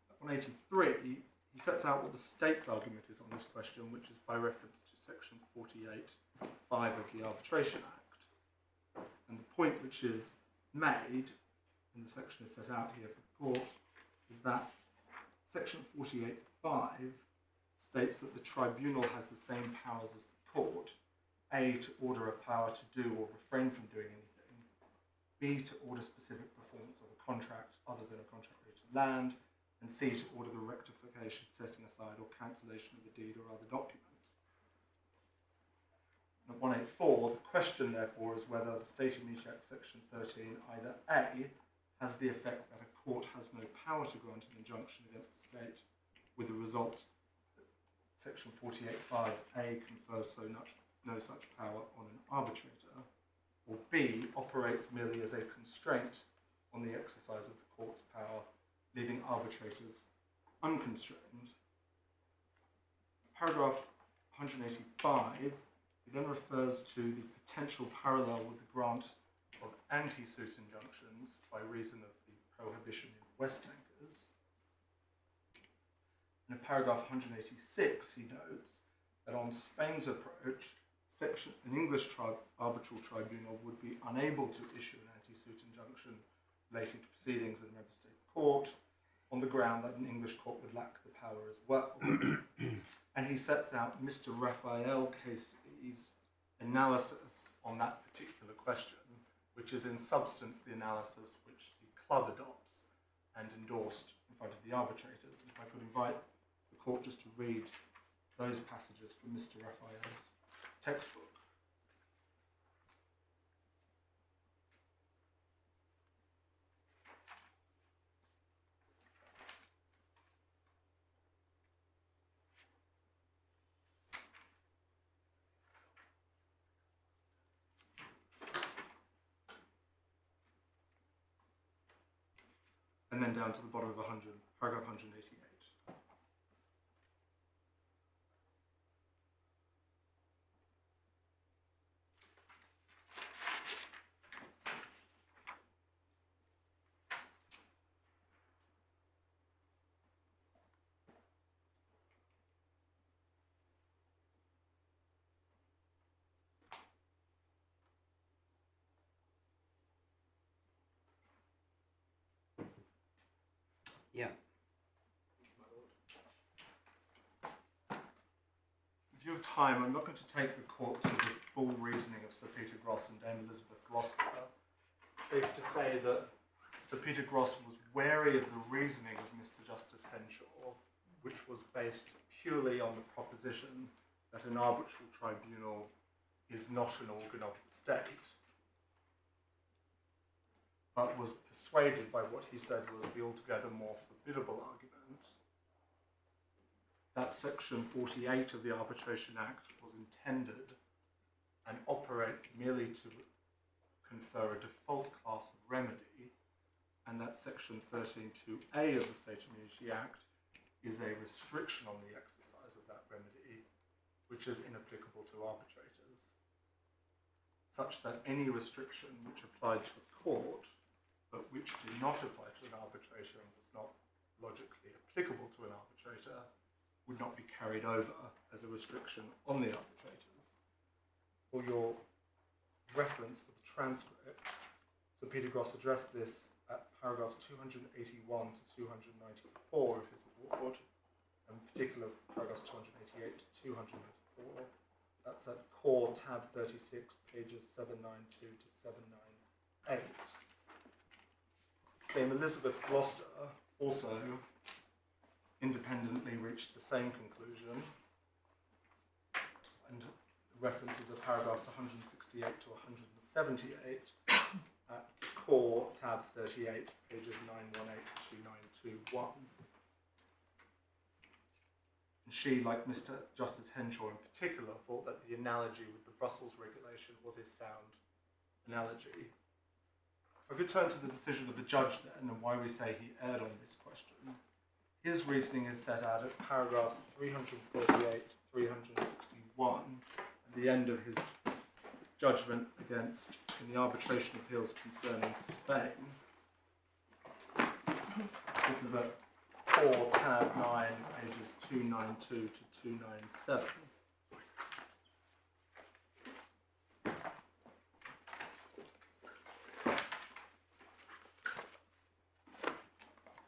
At 183, he sets out what the state's argument is on this question, which is by reference to section 48(5) of the Arbitration Act. And the point which is made, and the section is set out here for the court, is that section 48(5) states that the tribunal has the same powers as the court: A, to order a power to do or refrain from doing anything; B, to order specific performance of a contract other than a contract related to land; and C, to order the rectification, setting aside, or cancellation of a deed or other document. And at 184, the question, therefore, is whether the State Immunity Act section 13 either A, has the effect that a court has no power to grant an injunction against a state, with the result that section 48(5)(a) confers no such power on an arbitrator, or B, operates merely as a constraint on the exercise of the court's power, leaving arbitrators unconstrained. Paragraph 185, he then refers to the potential parallel with the grant of anti-suit injunctions by reason of the prohibition in West tankers. In paragraph 186, he notes that on Spain's approach, an English arbitral tribunal would be unable to issue an anti-suit injunction relating to proceedings in a member state court, on the ground that an English court would lack the power as well. And he sets out Mr Schaff KC's analysis on that particular question, which is in substance the analysis which the club adopts and endorsed in front of the arbitrators. And if I could invite the court just to read those passages from Mr Raphael's textbook. And then down to the bottom of paragraph 188. Yeah. In view of time, I'm not going to take the court to the full reasoning of Sir Peter Gross and Dame Elizabeth Gloucester. Safe to say that Sir Peter Gross was wary of the reasoning of Mr Justice Henshaw, which was based purely on the proposition that an arbitral tribunal is not an organ of the state, but was persuaded by what he said was the altogether more formidable argument that section 48 of the Arbitration Act was intended and operates merely to confer a default class of remedy, and that section 13(2)(a) of the State Immunity Act is a restriction on the exercise of that remedy, which is inapplicable to arbitrators, such that any restriction which applied to a court but which did not apply to an arbitrator and was not logically applicable to an arbitrator would not be carried over as a restriction on the arbitrators. For your reference for the transcript, Sir Peter Gross addressed this at paragraphs 281 to 294 of his award, and in particular paragraphs 288 to 294. That's at core tab 36, pages 792 to 798. Dame Elizabeth Gloucester also independently reached the same conclusion, and references are paragraphs 168 to 178 at core tab 38, pages 918 to 2921. And she, like Mr. Justice Henshaw in particular, thought that the analogy with the Brussels regulation was a sound analogy. If I could turn to the decision of the judge then, and why we say he erred on this question. His reasoning is set out at paragraphs 338 to 361, at the end of his judgment against in the arbitration appeals concerning Spain. This is at core tab 9, pages 292 to 297.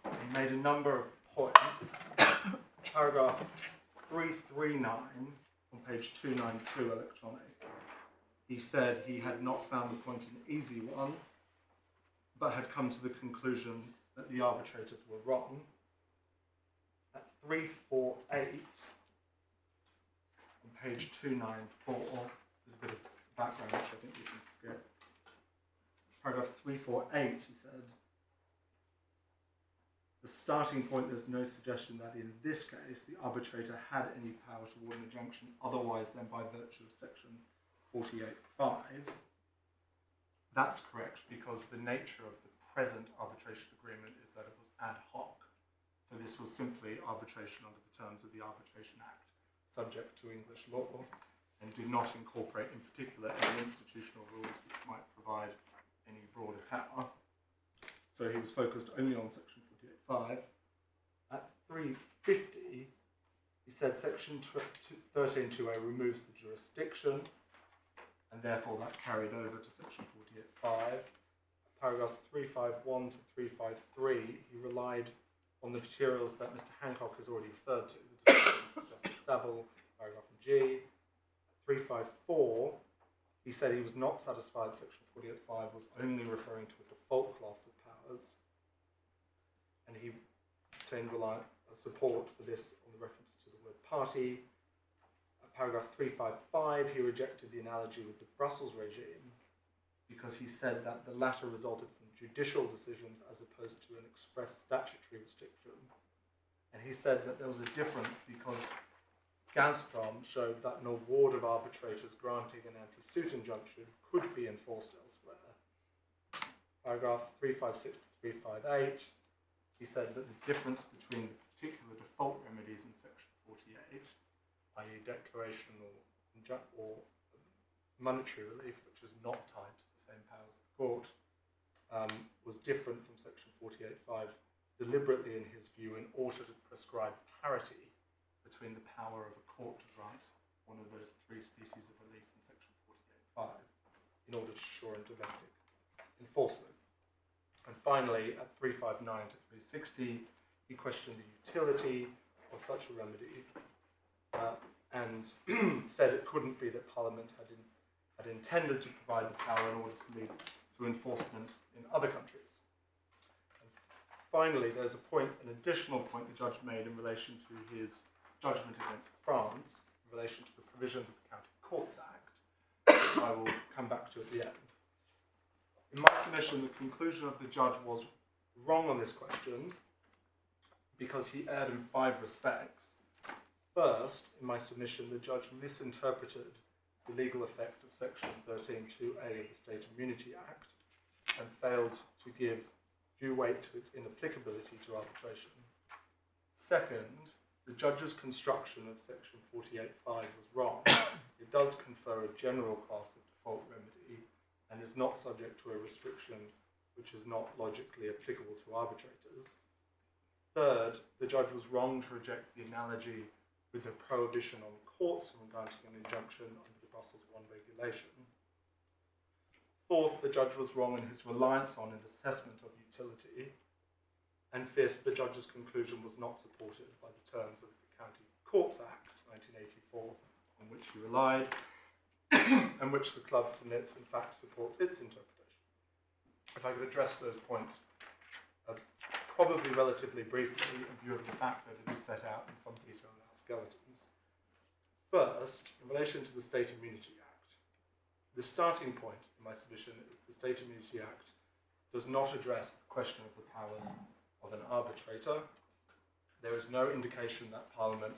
He made a number of points. Paragraph 339 on page 292 electronic. He said he had not found the point an easy one, but had come to the conclusion that the arbitrators were wrong. At 348 on page 294, there's a bit of background which I think we can skip. Paragraph 348, he said, the starting point, there's no suggestion that in this case the arbitrator had any power to award an injunction otherwise than by virtue of section 48.5. That's correct because the nature of the present arbitration agreement is that it was ad hoc. So this was simply arbitration under the terms of the Arbitration Act, subject to English law, and did not incorporate in particular any institutional rules which might provide any broader power. So he was focused only on section 48.5. At 350, he said section 13.2a removes the jurisdiction, and therefore that carried over to section 48.5. Paragraphs 351 to 353, he relied on the materials that Mr. Hancock has already referred to, the decisions of Justice Saville, paragraph G. 354, he said he was not satisfied section 48.5 was only referring to a default class of powers, and he obtained support for this on the reference to the word party. Paragraph 355, he rejected the analogy with the Brussels regime because he said that the latter resulted from judicial decisions as opposed to an express statutory restriction. And he said that there was a difference because Gazprom showed that an award of arbitrators granting an anti-suit injunction could be enforced elsewhere. Paragraph 356 to 358, he said that the difference between the particular default remedies in section 48, i.e. declaration or monetary relief, which is not tied to the same powers of the court, was different from section 48.5 deliberately in his view in order to prescribe parity between the power of a court to grant one of those three species of relief in section 48.5 in order to assure domestic enforcement. And finally, at 359 to 360, he questioned the utility of such a remedy and said it couldn't be that Parliament had intended to provide the power in order to lead to enforcement in other countries. And finally, there's an additional point the judge made in relation to his judgment against France, in relation to the provisions of the County Courts Act, which I will come back to at the end. In my submission, the conclusion of the judge was wrong on this question because he erred in 5 respects. First, in my submission, the judge misinterpreted the legal effect of section 13.2a of the State Immunity Act and failed to give due weight to its inapplicability to arbitration. Second, the judge's construction of section 48.5 was wrong. It does confer a general class of default remedy and is not subject to a restriction which is not logically applicable to arbitrators. Third, the judge was wrong to reject the analogy with the prohibition on courts from granting an injunction under the Brussels I regulation. Fourth, the judge was wrong in his reliance on an assessment of utility. And fifth, the judge's conclusion was not supported by the terms of the County Courts Act 1984, on which he relied, and which the club submits, in fact, supports its interpretation. If I could address those points probably relatively briefly in view of the fact that it is set out in some detail in our skeletons. First, in relation to the State Immunity Act, the starting point in my submission is the State Immunity Act does not address the question of the powers of an arbitrator. There is no indication that Parliament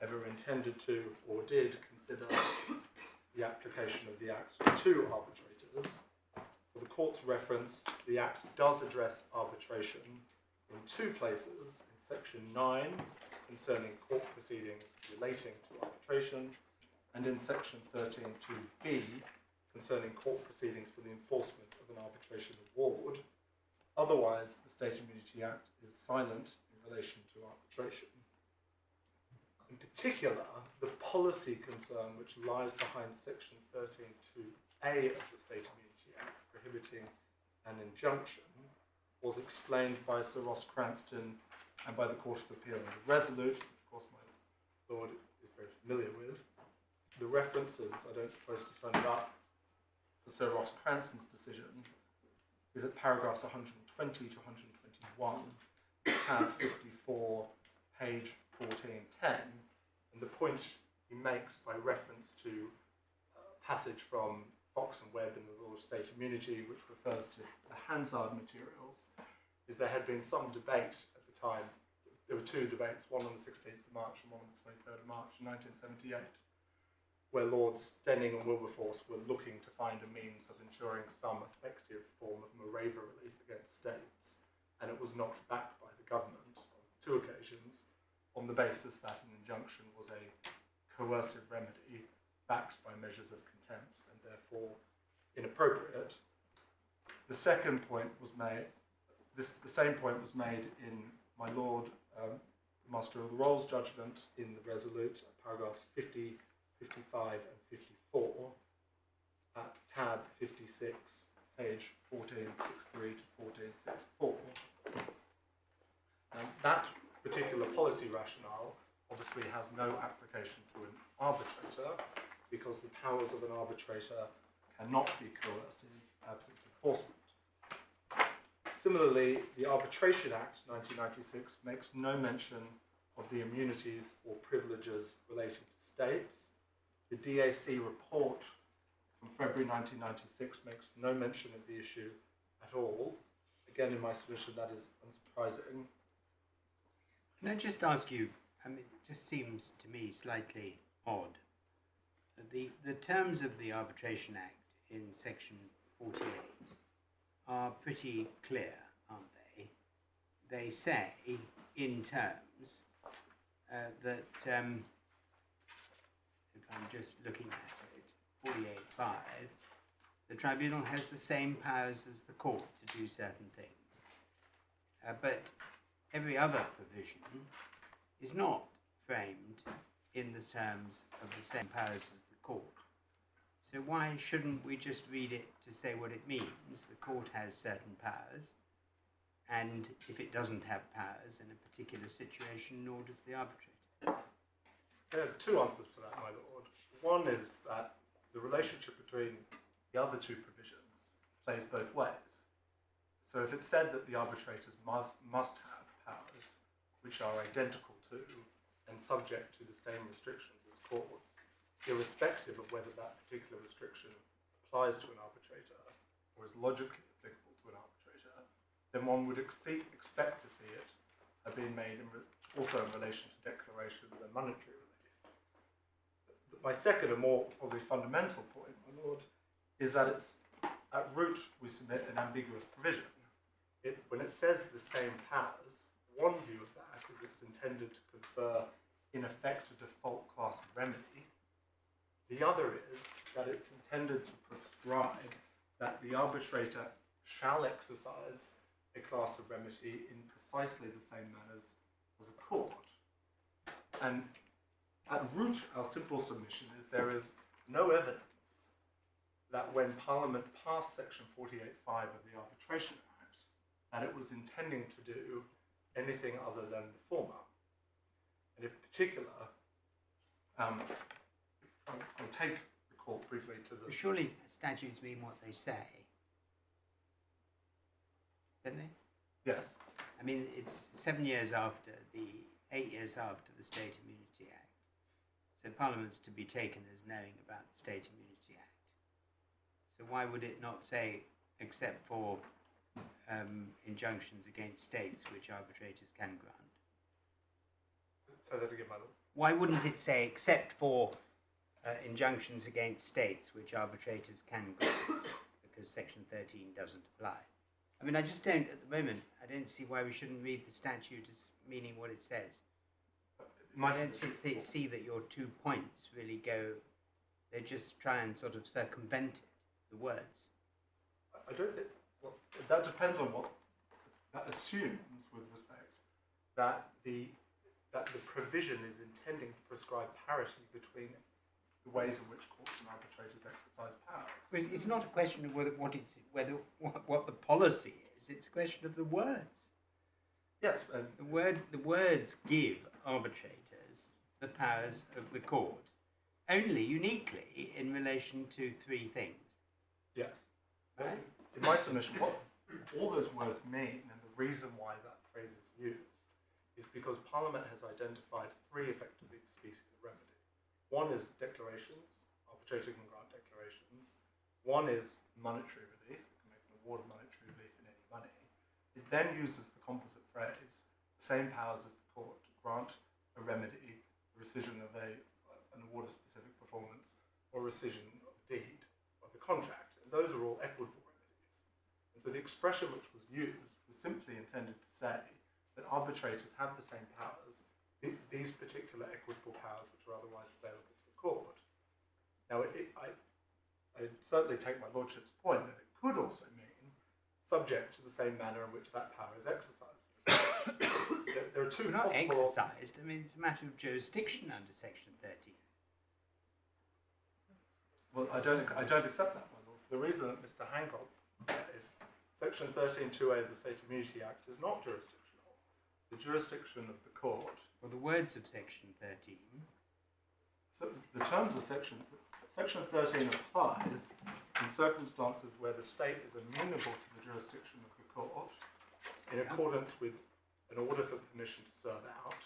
ever intended to or did consider the application of the Act to arbitrators. For the Court's reference, the Act does address arbitration in two places, in Section 9 concerning court proceedings relating to arbitration, and in Section 13(2)(b) concerning court proceedings for the enforcement of an arbitration award. Otherwise, the State Immunity Act is silent in relation to arbitration. In particular, the policy concern which lies behind Section 13(2)(a) of the State Immunity Act, prohibiting an injunction, was explained by Sir Ross Cranston and by the Court of Appeal in the Resolute, which of course my Lord is very familiar with. The references, I don't propose to turn it up, for Sir Ross Cranston's decision is at paragraphs 120 to 121, tab 54, page 1410, and the point he makes by reference to a passage from Fox and Webb in the Law of State Immunity, which refers to the Hansard materials, is there had been some debate at the time. There were two debates, one on the 16th of March and one on the 23rd of March 1978, where Lords Denning and Wilberforce were looking to find a means of ensuring some effective form of Moravian relief against states, and it was knocked back by the government on two occasions on the basis that an injunction was a coercive remedy backed by measures of contempt and therefore inappropriate. The second point was made, the same point was made in my Lord Master of the Rolls judgment in the Resolute, paragraphs 50, 55 and 54, at tab 56, page 1463 to 1464. That particular policy rationale obviously has no application to an arbitrator because the powers of an arbitrator cannot be coercive absent enforcement. Similarly, the Arbitration Act 1996 makes no mention of the immunities or privileges relating to states. The DAC report from February 1996 makes no mention of the issue at all. Again, in my submission, that is unsurprising. Can I just ask you, I mean, it just seems to me slightly odd. The terms of the Arbitration Act in Section 48 are pretty clear, aren't they? They say, in terms, that, if I'm just looking at it, 48.5, the tribunal has the same powers as the court to do certain things. But every other provision is not framed in the terms of the same powers as the court. So why shouldn't we just read it to say what it means? The court has certain powers, and if it doesn't have powers in a particular situation, nor does the arbitrator. There are two answers to that, my Lord. One is that the relationship between the other two provisions plays both ways. So if it said that the arbitrators must have powers which are identical to and subject to the same restrictions as courts, irrespective of whether that particular restriction applies to an arbitrator or is logically applicable to an arbitrator, then one would expect to see it being made also in relation to declarations and monetary relief. But my second and more probably fundamental point, my Lord, is that it's at root we submit an ambiguous provision. When it says the same powers, one view of that is it's intended to confer in effect a default class of remedy. The other is that it's intended to prescribe that the arbitrator shall exercise a class of remedy in precisely the same manners as a court. And at root, our simple submission is there is no evidence that when Parliament passed Section 48.5 of the Arbitration Act, that it was intending to do anything other than the former. And in particular, I'll take the court briefly to the... Surely statutes mean what they say, don't they? Yes. I mean, it's 7 years after 8 years after the State Immunity Act. So Parliament's to be taken as knowing about the State Immunity Act. So why would it not say, except for injunctions against states which arbitrators can grant? Say that again, my lord. Why wouldn't it say, except for injunctions against states which arbitrators can grant? Because Section 13 doesn't apply. I mean, I just don't, at the moment, I don't see why we shouldn't read the statute as meaning what it says. I don't see that your 2 points really go, they just try and sort of circumvent it, the words. I don't think, well, that depends on what, that assumes, with respect, that the provision is intending to prescribe parity between the ways in which courts and arbitrators exercise powers. Well, it's not a question of what the policy is, it's a question of the words. Yes. The words give arbitrators the powers of the court, only uniquely in relation to 3 things. Yes. Right? In my submission, what all those words mean, and the reason why that phrase is used, is because Parliament has identified 3 effectively species of remedy. One is declarations, arbitrator can grant declarations. One is monetary relief, it can make an award of monetary relief in any money. It then uses the composite phrase, the same powers as the court to grant a remedy, rescission of an award of specific performance, or rescission of deed of the contract. And those are all equitable remedies. And so the expression which was used was simply intended to say that arbitrators have the same powers, these particular equitable powers which are otherwise available to the court. Now, I certainly take my lordship's point that it could also mean subject to the same manner in which that power is exercised. There are 2 Not possible... exercised, I mean, it's a matter of jurisdiction under Section 13. Well, I don't accept that, my lord. The reason that Mr Hancock is Section 13(2)(a) of the State Immunity Act is not jurisdictional. The jurisdiction of the court... Well, the words of Section 13. So the terms of Section 13 applies in circumstances where the state is amenable to the jurisdiction of the court in accordance with an order for permission to serve out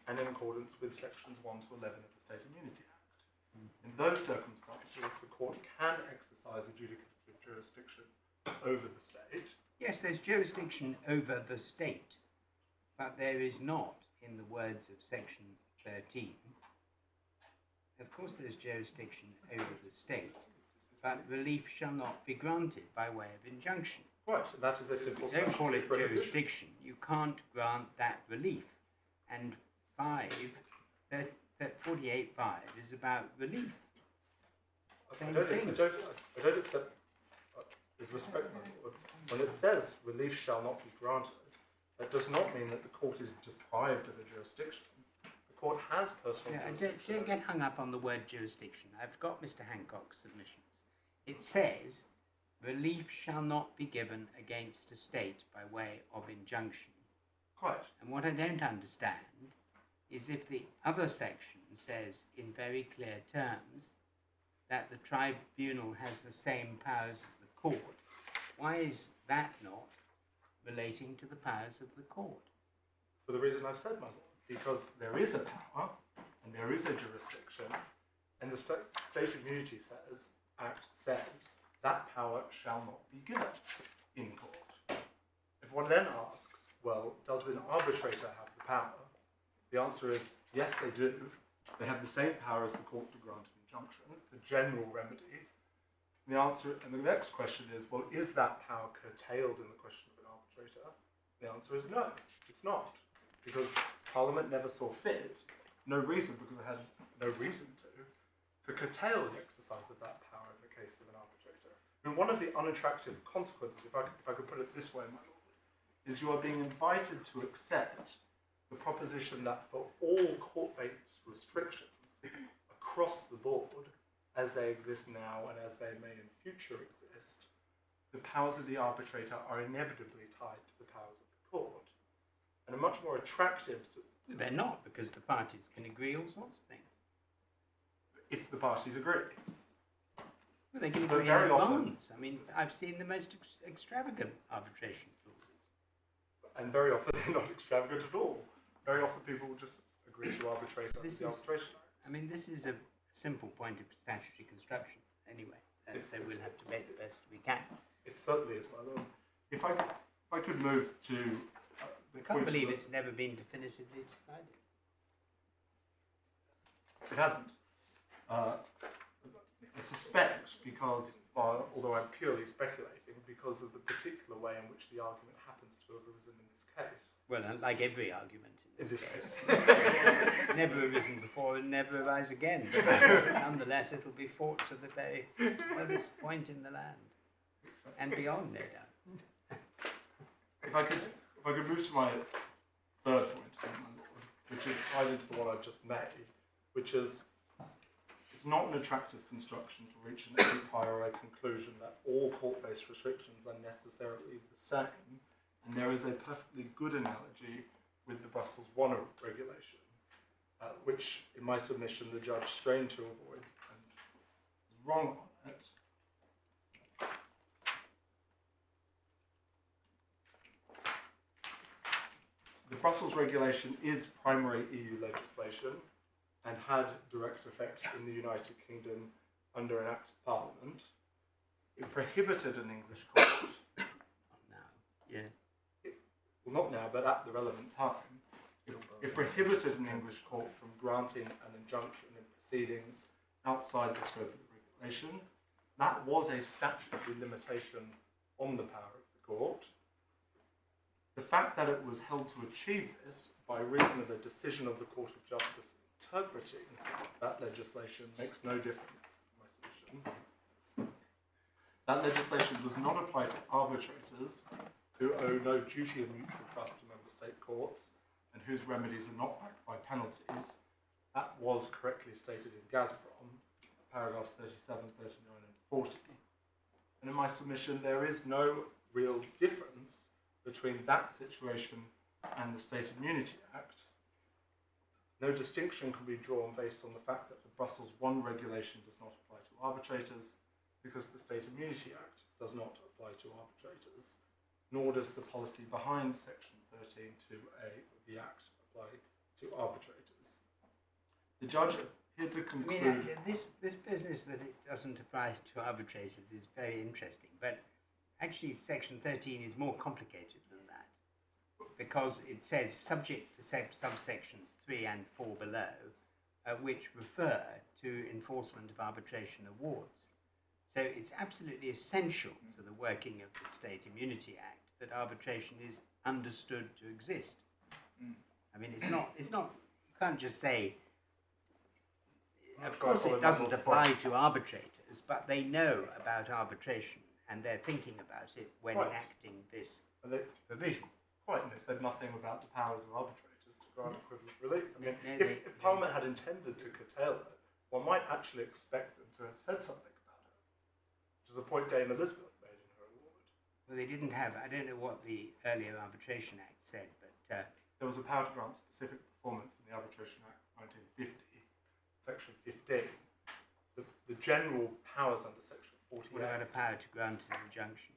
and in accordance with Sections 1 to 11 of the State Immunity Act. In those circumstances, the court can exercise adjudicative jurisdiction over the state. Yes, there's jurisdiction over the state, but there is not, in the words of Section 13, of course there's jurisdiction over the state, but relief shall not be granted by way of injunction. Right, and that is a simple Don't call it statutory prohibition. jurisdiction. You can't grant that relief. And 48(5) is about relief. I don't accept, with respect, my lord, when it says relief shall not be granted, that does not mean that the court is deprived of a jurisdiction. The court has personal jurisdiction. Don't get hung up on the word jurisdiction. I've got Mr Hancock's submissions. It says relief shall not be given against a state by way of injunction. Quite. And what I don't understand is if the other section says in very clear terms that the tribunal has the same powers as the court, why is that not relating to the powers of the court? For the reason I've said, my lord, because there is a power and there is a jurisdiction, and the State Immunity Act says that power shall not be given in court. If one then asks, well, does an arbitrator have the power? The answer is yes, they do. They have the same power as the court to grant an injunction. It's a general remedy. And the answer, and the next question is, well, is that power curtailed in the question of an arbitrator? The answer is no, it's not, because Parliament never saw fit, no reason, because it had no reason to curtail the exercise of that power in the case of an arbitrator. I mean, one of the unattractive consequences, if I could put it this way, my lord, is you are being invited to accept the proposition that for all court-based restrictions across the board, as they exist now and as they may in future exist, the powers of the arbitrator are inevitably tied to the powers of the court. And a much more attractive... They're not, because the parties can agree all sorts of things. If the parties agree. Well, they can But agree very in often- advance. I mean, I've seen the most extravagant arbitration clauses. and very often they're not extravagant at all. Very often people will just agree to arbitrate under the Arbitration Act. I mean, this is a simple point of statutory construction, anyway. So we'll have to make the best we can. It certainly is, my lord. If I could move to the I can't point believe of it's never been definitively decided. It hasn't. I suspect because, although I'm purely speculating, because of the particular way in which the argument happens to have arisen in this case. Well, like every argument In this case. never arisen before and never arise again. But nonetheless, it'll be fought to the very furthest point in the land and beyond, no doubt. If I could move to my third point, then, my lord, which is tied into the one I've just made, which is it's not an attractive construction to reach an a priori conclusion that all court-based restrictions are necessarily the same, and there is a perfectly good analogy with the Brussels I regulation, which, in my submission, the judge strained to avoid and was wrong on it. The Brussels regulation is primary EU legislation and had direct effect in the United Kingdom under an Act of Parliament. It prohibited an English court. Not now, yeah. Well, not now, but at the relevant time. It prohibited an English court from granting an injunction in proceedings outside the scope of the regulation. That was a statutory limitation on the power of the court. The fact that it was held to achieve this by reason of a decision of the Court of Justice interpreting that legislation makes no difference in my submission. That legislation does not apply to arbitrators who owe no duty of mutual trust to member state courts and whose remedies are not backed by penalties. That was correctly stated in Gazprom, paragraphs 37, 39 and 40. And in my submission there is no real difference between that situation and the State Immunity Act. No distinction can be drawn based on the fact that the Brussels I regulation does not apply to arbitrators, because the State Immunity Act does not apply to arbitrators, nor does the policy behind Section 13(2)(a) of the Act apply to arbitrators. The judge appeared to conclude... I mean, this business that it doesn't apply to arbitrators is very interesting, but actually Section 13 is more complicated than that, because it says subject to subsections 3 and 4 below, which refer to enforcement of arbitration awards. So it's absolutely essential to the working of the State Immunity Act that arbitration is understood to exist. I mean, it's not, you can't just say, of course it doesn't apply to arbitrators, but they know about arbitration and they're thinking about it when enacting this provision. Quite, and they said nothing about the powers of arbitrators to grant equivalent relief. I mean, if Parliament had intended to curtail it, one might actually expect them to have said something about it, which is a point Dame Elizabeth made in her award. Well, they didn't have, I don't know what the earlier Arbitration Act said, but... there was a power to grant specific performance in the Arbitration Act 1950, Section 15. The general powers under Section 48. What about a power to grant an injunction?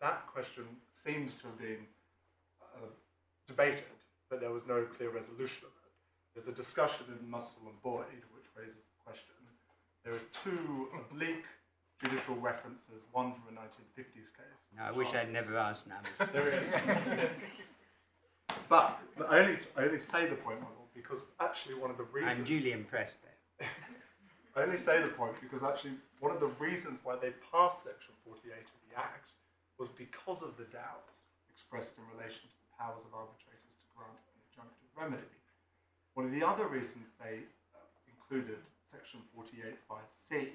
That question seems to have been debated, but there was no clear resolution of it. There's a discussion in Mustle and Boyd which raises the question. There are two oblique judicial references, one from a 1950s case. No, I wish I'd never asked now, Mr. There is. But I only say the point, my lord, because actually one of the reasons... I'm duly impressed there. I only say the point because actually one of the reasons why they passed Section 48 of the Act was because of the doubts expressed in relation to the powers of arbitrators to grant an injunctive remedy. One of the other reasons they included Section 48(5)(c)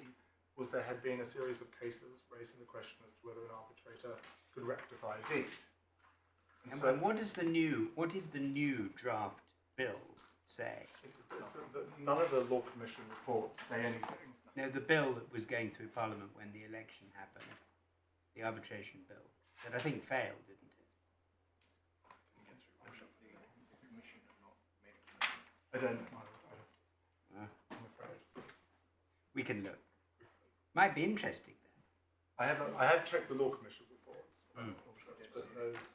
was there had been a series of cases raising the question as to whether an arbitrator could rectify a deed. And so, what did the new draft bill say? None of the Law Commission reports say anything. No, the bill that was going through Parliament when the election happened, the arbitration bill, that I think failed, didn't it? I don't know. I'm afraid. We can look. Might be interesting then. I have checked the Law Commission reports, but those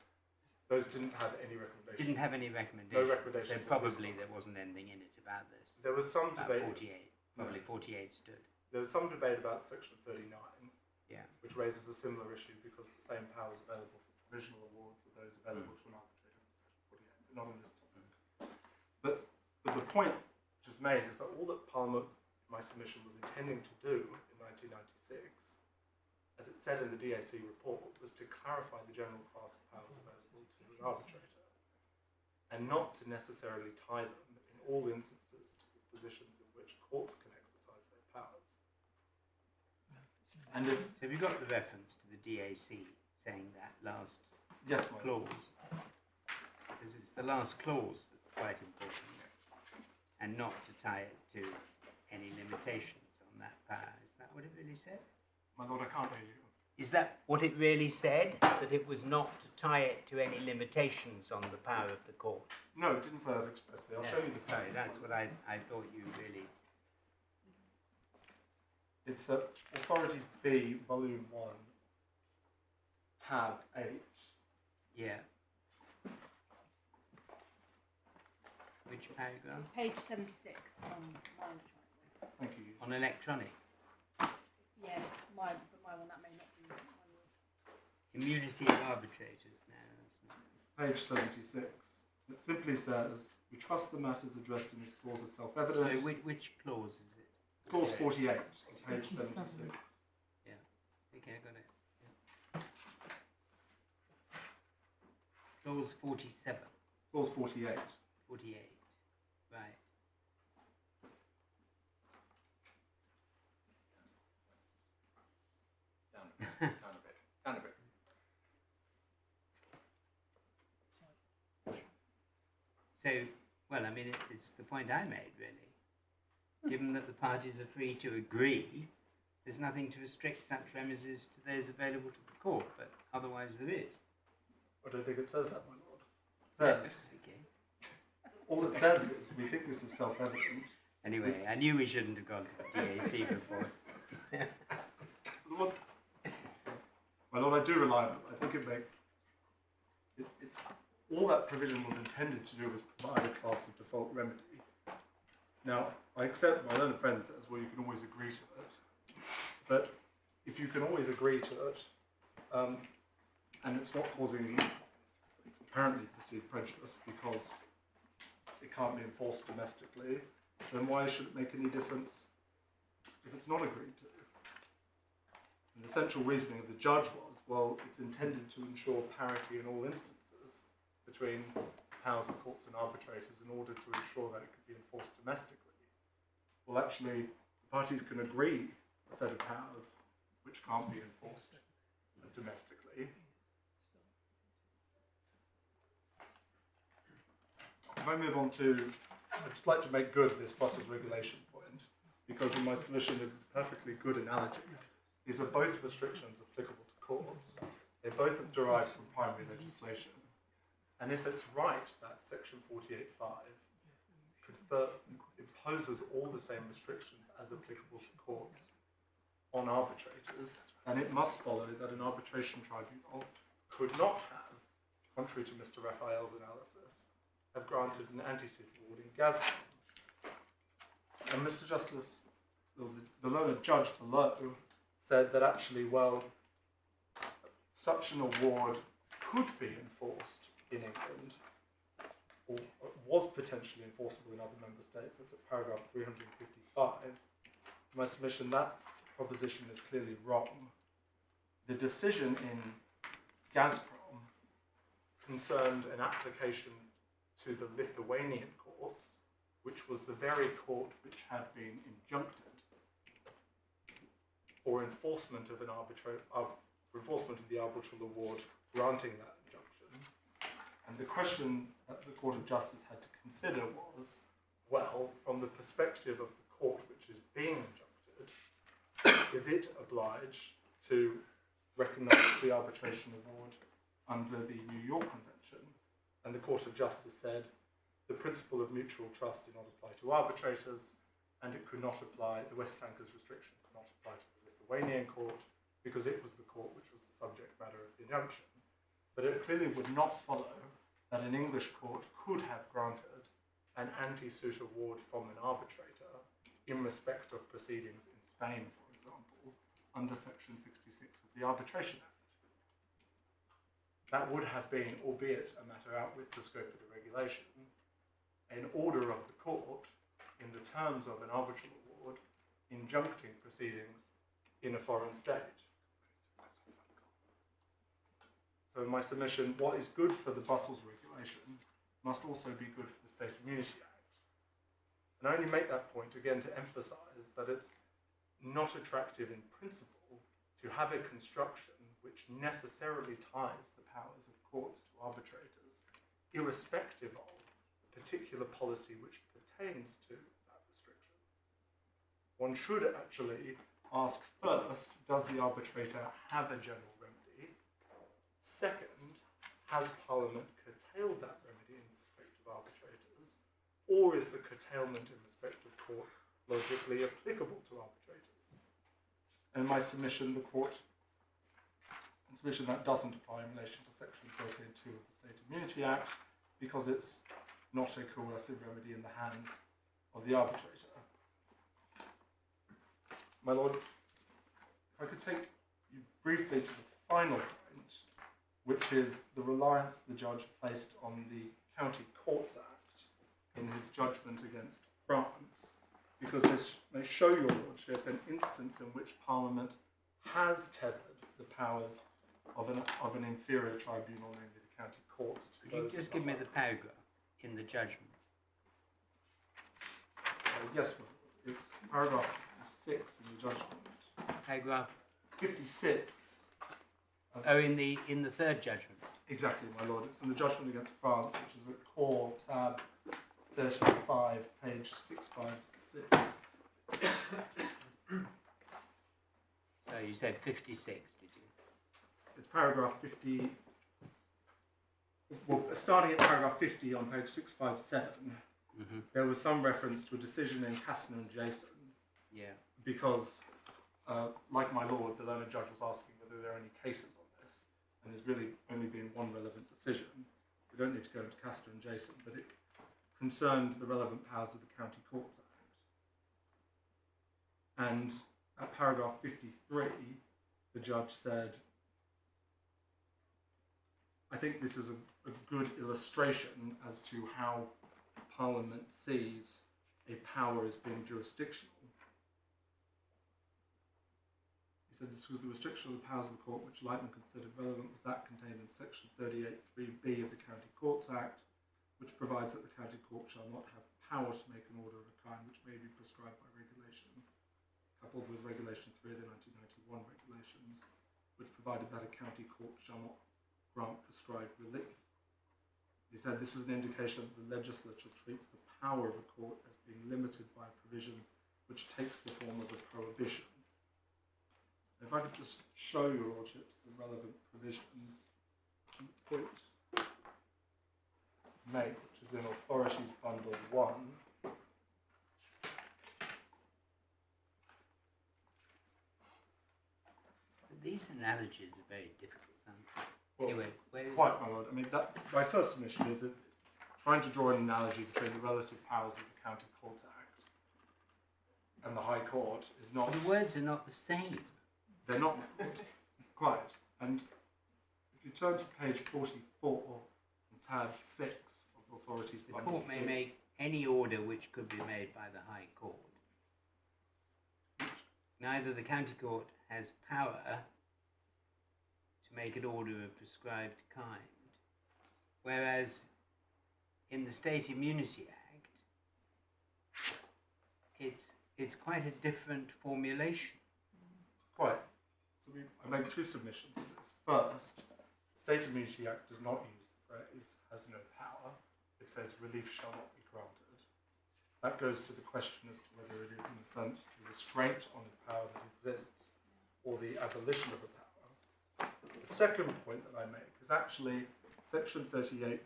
Those didn't have any recommendations. Didn't have any recommendations. No recommendations So on probably this there wasn't anything in it about this. There was some About debate. 48. Probably 48 stood. There was some debate about Section 39, Yeah. which raises a similar issue because the same powers available for provisional awards are those available to an arbitrator under Section 48, but not on this topic. But the point just made is that all that Parliament, my submission, was intending to do in 1996, as it said in the DAC report, was to clarify the general class of powers available to an arbitrator, and not to necessarily tie them in all instances to the positions in which courts can exercise their powers. And if So have you got the reference to the DAC saying that last yes, my lord. clause? Because it's the last clause that's quite important, and not to tie it to any limitations on that power. Is that what it really said? My lord, I can't hear you. Is that what it really said? That it was not to tie it to any limitations on the power of the court? No, it didn't say that expressly. I'll show you the Sorry, passage. that's what I thought you really... It's Authorities B, Volume 1, Tab 8. Yeah. Which paragraph? It's page 76. Thank you. On electronic. Yes, but my one, that may not be yours. Immunity of arbitrators. No, that's not. Page 76. It simply says, we trust the matters addressed in this clause are So self-evident. which clause is it? Clause 48, on page 76. Okay, I got it. Yeah. Clause 47. Clause 48. 48. Right. Down a bit. Down a bit. So, well, I mean, it's the point I made, really. Given that the parties are free to agree, there's nothing to restrict such remedies to those available to the court, but otherwise there is. I don't think it says that, my lord. It says, Okay. all it says is, we think this is self-evident. Anyway, I knew we shouldn't have gone to the DAC before. My lord, I do rely on it. I think all that provision was intended to do was provide a class of default remedy. Now, I accept my learned friend says, well, you can always agree to it. But if you can always agree to it, and it's not causing apparently perceived prejudice because it can't be enforced domestically, then why should it make any difference if it's not agreed to? And the central reasoning of the judge was, well, it's intended to ensure parity in all instances between powers of courts and arbitrators in order to ensure that it could be enforced domestically. Well, actually, the parties can agree a set of powers which can't be enforced domestically. If I move on to, I'd just like to make good this Brussels regulation point, because in my submission it's a perfectly good analogy. These are both restrictions applicable to courts. They both are derived from primary legislation. And if it's right that section 48.5 imposes all the same restrictions as applicable to courts on arbitrators, then it must follow that an arbitration tribunal could not have, contrary to Mr Raphael's analysis, have granted an anti-suit award in Gazprom. And Mr Justice, the learned judge below, said that actually, well, such an award could be enforced in England, or was potentially enforceable in other member states. That's at paragraph 355. In my submission, that proposition is clearly wrong. The decision in Gazprom concerned an application to the Lithuanian courts, which was the very court which had been injuncted for enforcement of an for enforcement of the arbitral award granting that injunction. And the question that the Court of Justice had to consider was, well, from the perspective of the court which is being injuncted, is it obliged to recognise the arbitration award under the New York Convention? And the Court of Justice said the principle of mutual trust did not apply to arbitrators, and it could not apply, the West Tankers restriction could not apply to the Lithuanian court, because it was the court which was the subject matter of the injunction. but it clearly would not follow that an English court could have granted an anti-suit award from an arbitrator in respect of proceedings in Spain, for example, under Section 66 of the Arbitration Act. That would have been, albeit a matter out with the scope of the regulation, an order of the court in the terms of an arbitral award injuncting proceedings in a foreign state. So in my submission, what is good for the Brussels regulation must also be good for the State Immunity Act. And I only make that point again to emphasise that it's not attractive in principle to have a construction which necessarily ties the powers of courts to arbitrators, irrespective of the particular policy which pertains to that restriction. One should actually ask first, does the arbitrator have a general remedy? Second, has Parliament curtailed that remedy in respect of arbitrators, or is the curtailment in respect of court logically applicable to arbitrators? And in my submission, that doesn't apply in relation to Section 13.2 of the State Immunity Act, because it's not a coercive remedy in the hands of the arbitrator. My Lord, if I could take you briefly to the final point, which is the reliance the judge placed on the County Courts Act in his judgment against France, because this may show your lordship an instance in which Parliament has tethered the powers of an inferior tribunal, namely the county courts. Could you just give me the paragraph in the judgment? Yes, my lord. It's paragraph 56 in the judgment. Paragraph? 56. Oh, in the third judgment. Exactly, my lord. It's in the judgment against France, which is at core tab 35, page 656. So you said 56, did you? It's paragraph 50. Well, starting at paragraph 50 on page 657, there was some reference to a decision in Casson and Jason. Yeah. Because, like my lord, the learned judge was asking whether there are any cases on this, and there's really only been one relevant decision. We don't need to go into Castor and Jason, but it concerned the relevant powers of the County Courts Act. And at paragraph 53, the judge said, I think this is a good illustration as to how Parliament sees a power as being jurisdictional. He said this was the restriction of the powers of the court which Lightman considered relevant was that contained in section 38(3)(b) of the County Courts Act, which provides that the county court shall not have power to make an order of a kind which may be prescribed by regulation, coupled with regulation 3 of the 1991 regulations, which provided that a county court shall not grant prescribed relief. He said this is an indication that the legislature treats the power of a court as being limited by a provision which takes the form of a prohibition. If I could just show your lordships the relevant provisions, point make, which is in Authorities Bundle 1. These analogies are very difficult, aren't they? Well, anyway, where is quite, my lord. I mean, my first submission is that trying to draw an analogy between the relative powers of the County Courts Act and the High Court is not... The words are not the same. They're not quite. And if you turn to page 44, tab 6 of Authorities The Bundle court may 3. make any order which could be made by the High Court. Neither the County Court has power to make an order of prescribed kind, whereas in the State Immunity Act, it's quite a different formulation. Quite. So I make two submissions to this. First, the State Immunity Act does not use the phrase has no power. It says relief shall not be granted. That goes to the question as to whether it is, in a sense, a restraint on a power that exists or the abolition of a power. The second point that I make is actually section 38(1)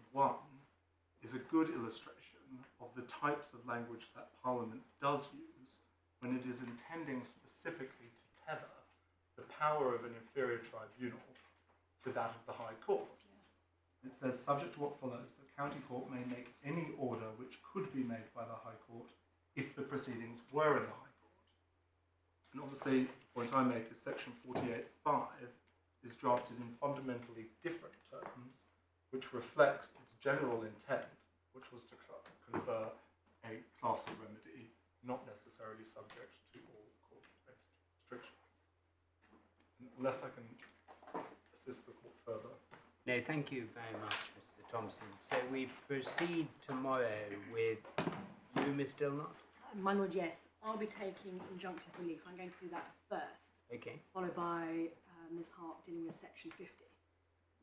is a good illustration of the types of language that Parliament does use when it is intending specifically to tether the power of an inferior tribunal to that of the High Court. It says, subject to what follows, the county court may make any order which could be made by the High Court if the proceedings were in the High Court. And obviously, the point I make is section 48.5 is drafted in fundamentally different terms, which reflects its general intent, which was to confer a class of remedy not necessarily subject to all court-based restrictions. Unless I can assist the court further. No, thank you very much, Mr. Thompson. So we proceed tomorrow with you, Ms. Dilnott? My lord, yes. I'll be taking injunctive relief. I'm going to do that first, Okay. followed by Ms. Hart dealing with section 50.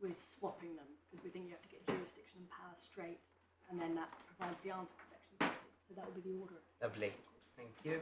We're swapping them because we think you have to get jurisdiction and power straight, and then that provides the answer to section 50. So that will be the order. Lovely. Thank you.